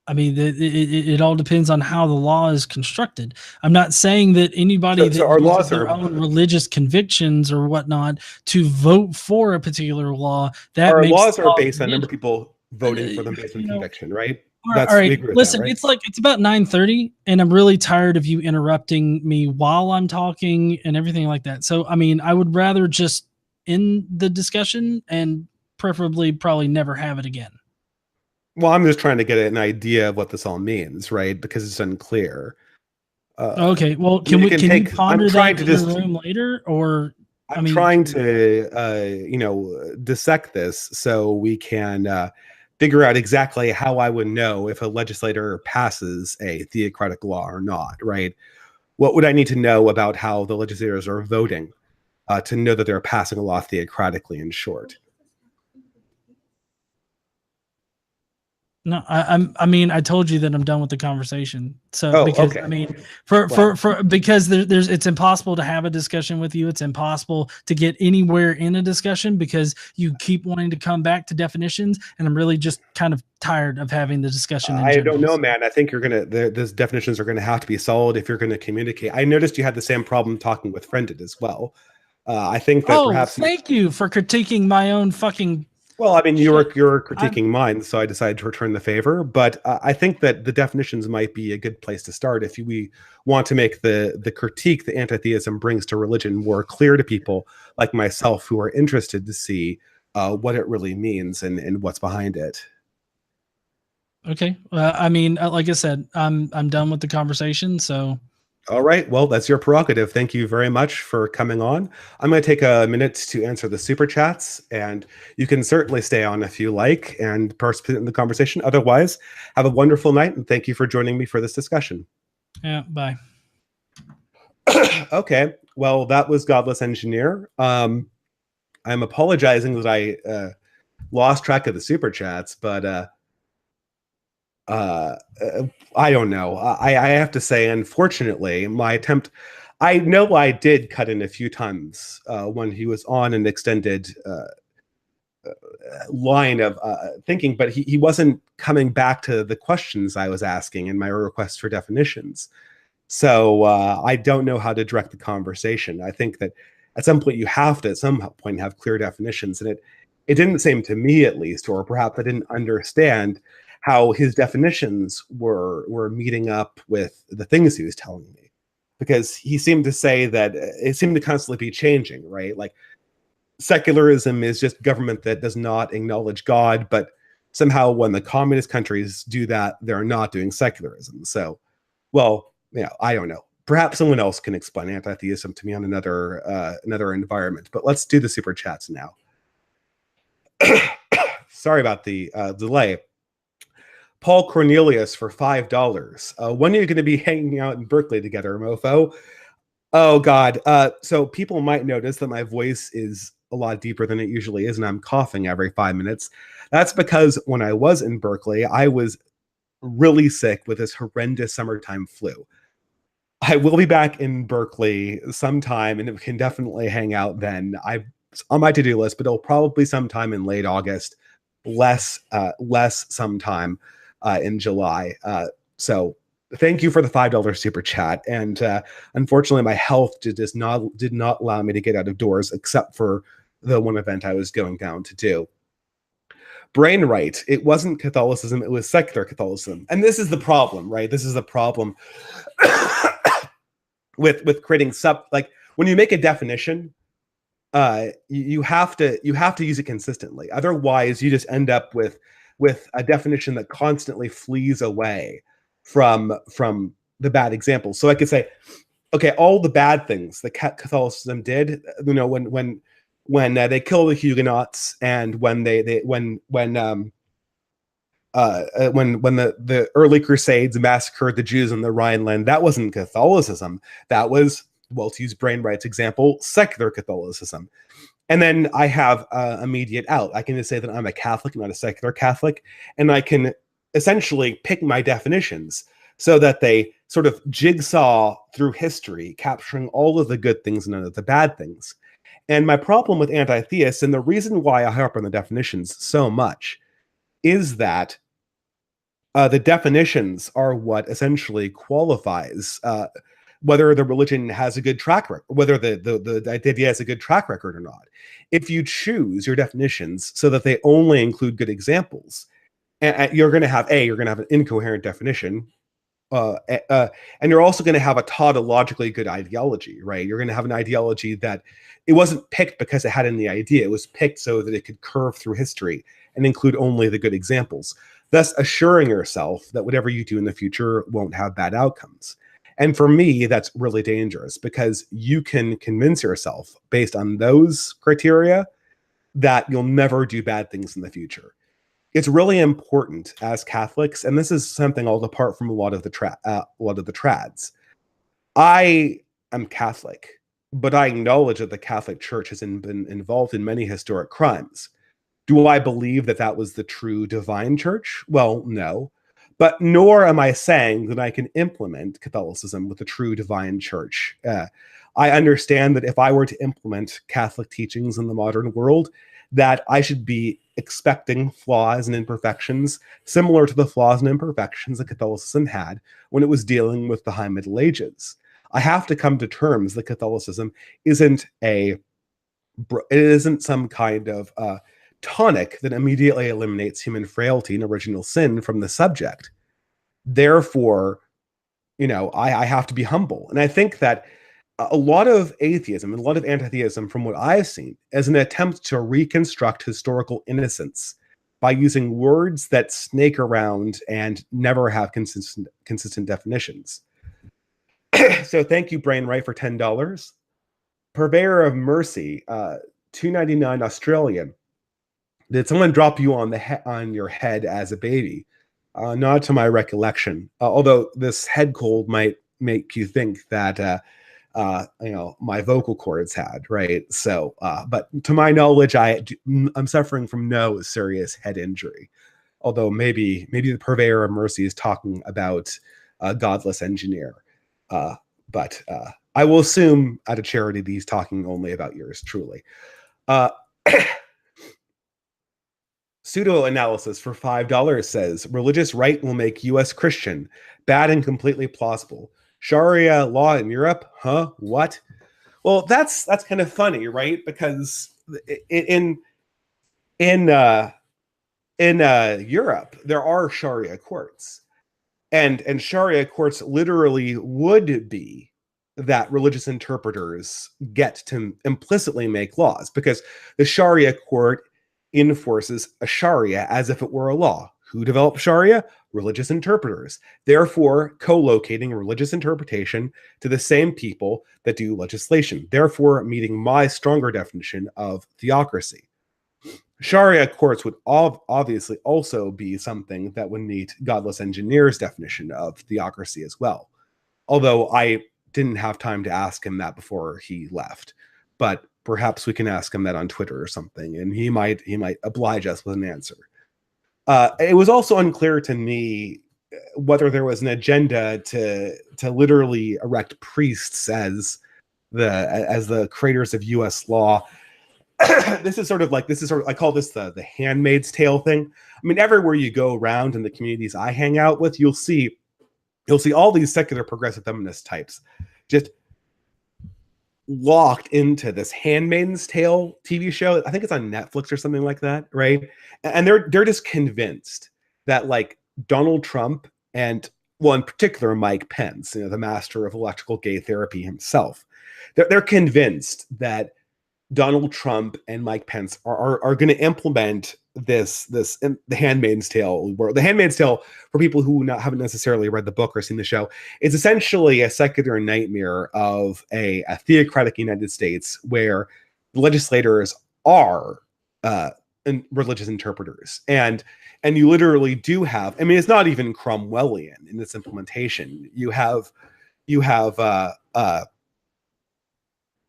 I mean, it all depends on how the law is constructed. I'm not saying that anybody So that our uses laws their are own religious convictions or whatnot to vote for a particular law, that our makes laws the are law based on a number of valid. people voting for them based on You know, conviction, right? all We right. agree with that, Listen, right? it's about 9:30, and I'm really tired of you interrupting me while I'm talking and everything like that. So, I mean, I would rather just end the discussion and preferably probably never have it again. Well, I'm just trying to get an idea of what this all means, right? Because it's unclear. Okay. Well, I mean, it can we I'm ponder trying that to in your just room later? Or, I I'm mean, trying to dissect this so we can figure out exactly how I would know if a legislator passes a theocratic law or not, right? What would I need to know about how the legislators are voting to know that they're passing a law theocratically, in short? no, I mean, I told you that I'm done with the conversation. So Oh, because okay. I mean, Well, because there's it's impossible to have a discussion with you. It's impossible to get anywhere in a discussion because you keep wanting to come back to definitions, and I'm really just kind of tired of having the discussion in I don't general. know, man. I think those definitions are gonna have to be solid if you're gonna communicate. I noticed you had the same problem talking with Friended as well. I think that Oh, perhaps thank you for critiquing my own fucking well, I mean, shit. you're I'm critiquing mine, so I decided to return the favor. But I think that the definitions might be a good place to start if we want to make the critique that anti-theism brings to religion more clear to people like myself who are interested to see what it really means and what's behind it. okay. I mean, like I said, I'm done with the conversation. So All right. Well, that's your prerogative. Thank you very much for coming on. I'm going to take a minute to answer the super chats, and you can certainly stay on if you like and participate in the conversation. Otherwise, have a wonderful night, and thank you for joining me for this discussion. yeah, bye. Okay. Well, that was Godless Engineer. I'm apologizing that I lost track of the super chats, but uh, I don't know. I have to say, unfortunately, my attempt. I know I did cut in a few times when he was on an extended line of thinking, but he wasn't coming back to the questions I was asking in my request for definitions. So I don't know how to direct the conversation. I think that at some point you have to, at some point, have clear definitions, and it didn't seem to me, at least, or perhaps I didn't understand how his definitions were meeting up with the things he was telling me, because he seemed to say that it seemed to constantly be changing, right? Like secularism is just government that does not acknowledge God, but somehow when the communist countries do that, they're not doing secularism. So, well, I don't know. Perhaps someone else can explain anti-theism to me on another environment. But let's do the super chats now. Sorry about the delay. Paul Cornelius for $5. When are you going to be hanging out in Berkeley together, mofo? Oh God. So people might notice that my voice is a lot deeper than it usually is, and I'm coughing every 5 minutes. That's because when I was in Berkeley, I was really sick with this horrendous summertime flu. I will be back in Berkeley sometime, and we can definitely hang out then. It's on my to-do list, but it'll probably sometime in late August, less sometime in July. So thank you for the $5 super chat. And unfortunately, my health did not allow me to get out of doors except for the one event I was going down to do. Brainwright, it wasn't Catholicism, it was secular Catholicism. And this is the problem, right? This is the problem with creating like when you make a definition, you have to use it consistently. Otherwise, you just end up with a definition that constantly flees away from the bad examples. So I could say, okay, all the bad things that Catholicism did, when they killed the Huguenots, and when the early Crusades massacred the Jews in the Rhineland, that wasn't Catholicism. That was, well, to use Brainwright's example, secular Catholicism. And then I have immediate out. I can just say that I'm a Catholic, not a secular Catholic, and I can essentially pick my definitions so that they sort of jigsaw through history, capturing all of the good things and none of the bad things. And my problem with anti-theists, and the reason why I harp on the definitions so much, is that the definitions are what essentially qualifies whether the religion has a good track record, whether the idea has a good track record or not. If you choose your definitions so that they only include good examples, you're going to have an incoherent definition, and you're also going to have a tautologically good ideology, right? You're going to have an ideology that it wasn't picked because it had any idea. It was picked so that it could curve through history and include only the good examples, thus assuring yourself that whatever you do in the future won't have bad outcomes. And for me, that's really dangerous, because you can convince yourself based on those criteria that you'll never do bad things in the future. It's really important as Catholics, and this is something I'll depart from a lot of the trads. I am Catholic, but I acknowledge that the Catholic Church has been involved in many historic crimes. Do I believe that that was the true divine church? Well, no. But nor am I saying that I can implement Catholicism with the true divine church. I understand that if I were to implement Catholic teachings in the modern world, that I should be expecting flaws and imperfections similar to the flaws and imperfections that Catholicism had when it was dealing with the High Middle Ages. I have to come to terms that Catholicism isn't some kind of tonic that immediately eliminates human frailty and original sin from the subject. Therefore, I have to be humble. And I think that a lot of atheism and a lot of anti-theism, from what I've seen, is an attempt to reconstruct historical innocence by using words that snake around and never have consistent definitions. So thank you, Brainwright, for $10. Purveyor of Mercy, $2.99 Australian. Did someone drop you on your head as a baby? Not to my recollection. Although this head cold might make you think that my vocal cords had, right? So, but to my knowledge, I'm suffering from no serious head injury. Although maybe the Purveyor of Mercy is talking about Godless Engineer. But I will assume at a charity he's talking only about yours truly. Pseudo-analysis for $5 says, religious right will make U.S. Christian. Bad and completely plausible. Sharia law in Europe? Huh? What? Well, that's kind of funny, right? Because in Europe, there are Sharia courts. And Sharia courts literally would be that religious interpreters get to implicitly make laws, because the Sharia court enforces a Sharia as if it were a law. Who developed Sharia? Religious interpreters. Therefore, co-locating religious interpretation to the same people that do legislation. Therefore, meeting my stronger definition of theocracy. Sharia courts would obviously also be something that would meet Godless Engineer's definition of theocracy as well. Although I didn't have time to ask him that before he left. But perhaps we can ask him that on Twitter or something, and he might oblige us with an answer. It was also unclear to me whether there was an agenda to literally erect priests as the creators of U.S. law. This is sort of I call this the Handmaid's Tale thing. I mean, everywhere you go around in the communities I hang out with, you'll see all these secular progressive feminist types just locked into this Handmaid's Tale TV show. I think it's on Netflix or something like that, right? And they're just convinced that like Donald Trump and, well, in particular Mike Pence, you know, the master of electrical gay therapy himself, they're convinced that Donald Trump and Mike Pence are going to implement this in the Handmaid's Tale world. The Handmaid's Tale, for people who haven't necessarily read the book or seen the show, is essentially a secular nightmare of a theocratic United States where legislators are religious interpreters, and you literally do have. I mean, it's not even Cromwellian in its implementation.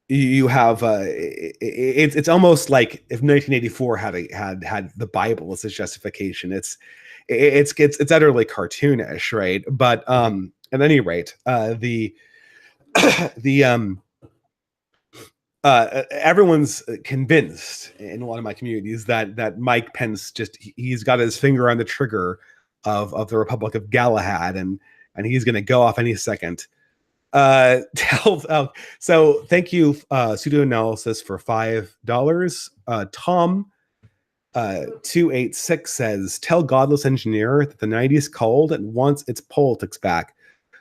It's almost like if 1984 had the Bible as its justification. It's utterly cartoonish, right? But at any rate, the everyone's convinced in a lot of my communities that Mike Pence he's got his finger on the trigger of the Republic of Galahad, and he's going to go off any second. So thank you, Pseudo Analysis, for $5. Tom 286 says, tell Godless Engineer that the 90s called and wants its politics back.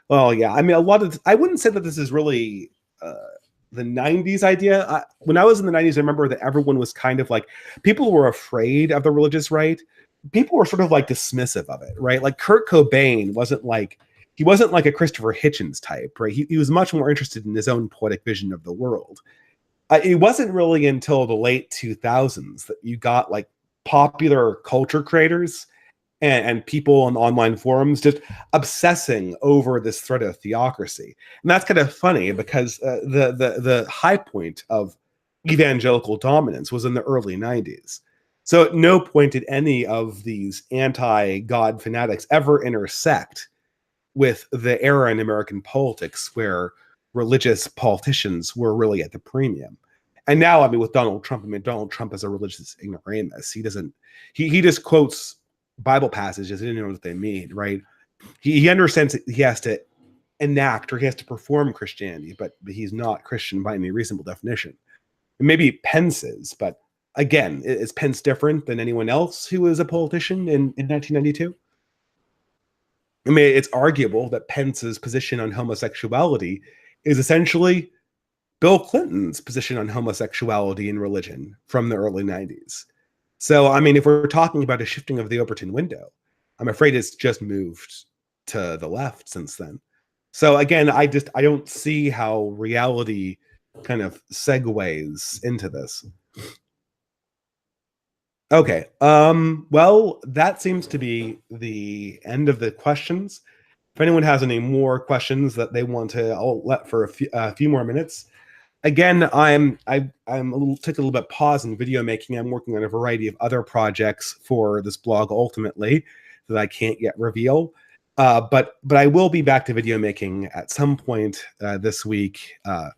Well, yeah, I mean, I wouldn't say that this is really the 90s idea. When I was in the 90s, I remember that everyone was kind of like, people were afraid of the religious right. People were sort of like dismissive of it, right? Like Kurt Cobain wasn't like a Christopher Hitchens type, right? He was much more interested in his own poetic vision of the world. It wasn't really until the late 2000s that you got like popular culture creators and people on online forums just obsessing over this threat of theocracy. And that's kind of funny because the high point of evangelical dominance was in the early 90s. So at no point did any of these anti-God fanatics ever intersect with the era in American politics where religious politicians were really at the premium. And now, I mean, with Donald Trump, I mean, Donald Trump is a religious ignoramus. He just quotes Bible passages. He didn't know what they mean, right? He understands that he has to enact or he has to perform Christianity, but he's not Christian by any reasonable definition. And maybe Pence is, but again, is Pence different than anyone else who was a politician in 1992? I mean, it's arguable that Pence's position on homosexuality is essentially Bill Clinton's position on homosexuality and religion from the early 90s. So, I mean, if we're talking about a shifting of the Overton window, I'm afraid it's just moved to the left since then. So again, I don't see how reality kind of segues into this. Okay. Well, that seems to be the end of the questions. If anyone has any more questions that they want to, I'll let for a few more minutes. Again, I'm took a little bit pause in video making. I'm working on a variety of other projects for this blog ultimately that I can't yet reveal. But I will be back to video making at some point this week. I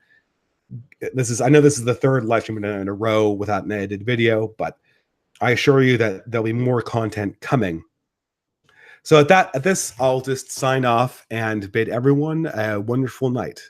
know this is the third live stream in a row without an edited video, but I assure you that there'll be more content coming. So at this, I'll just sign off and bid everyone a wonderful night.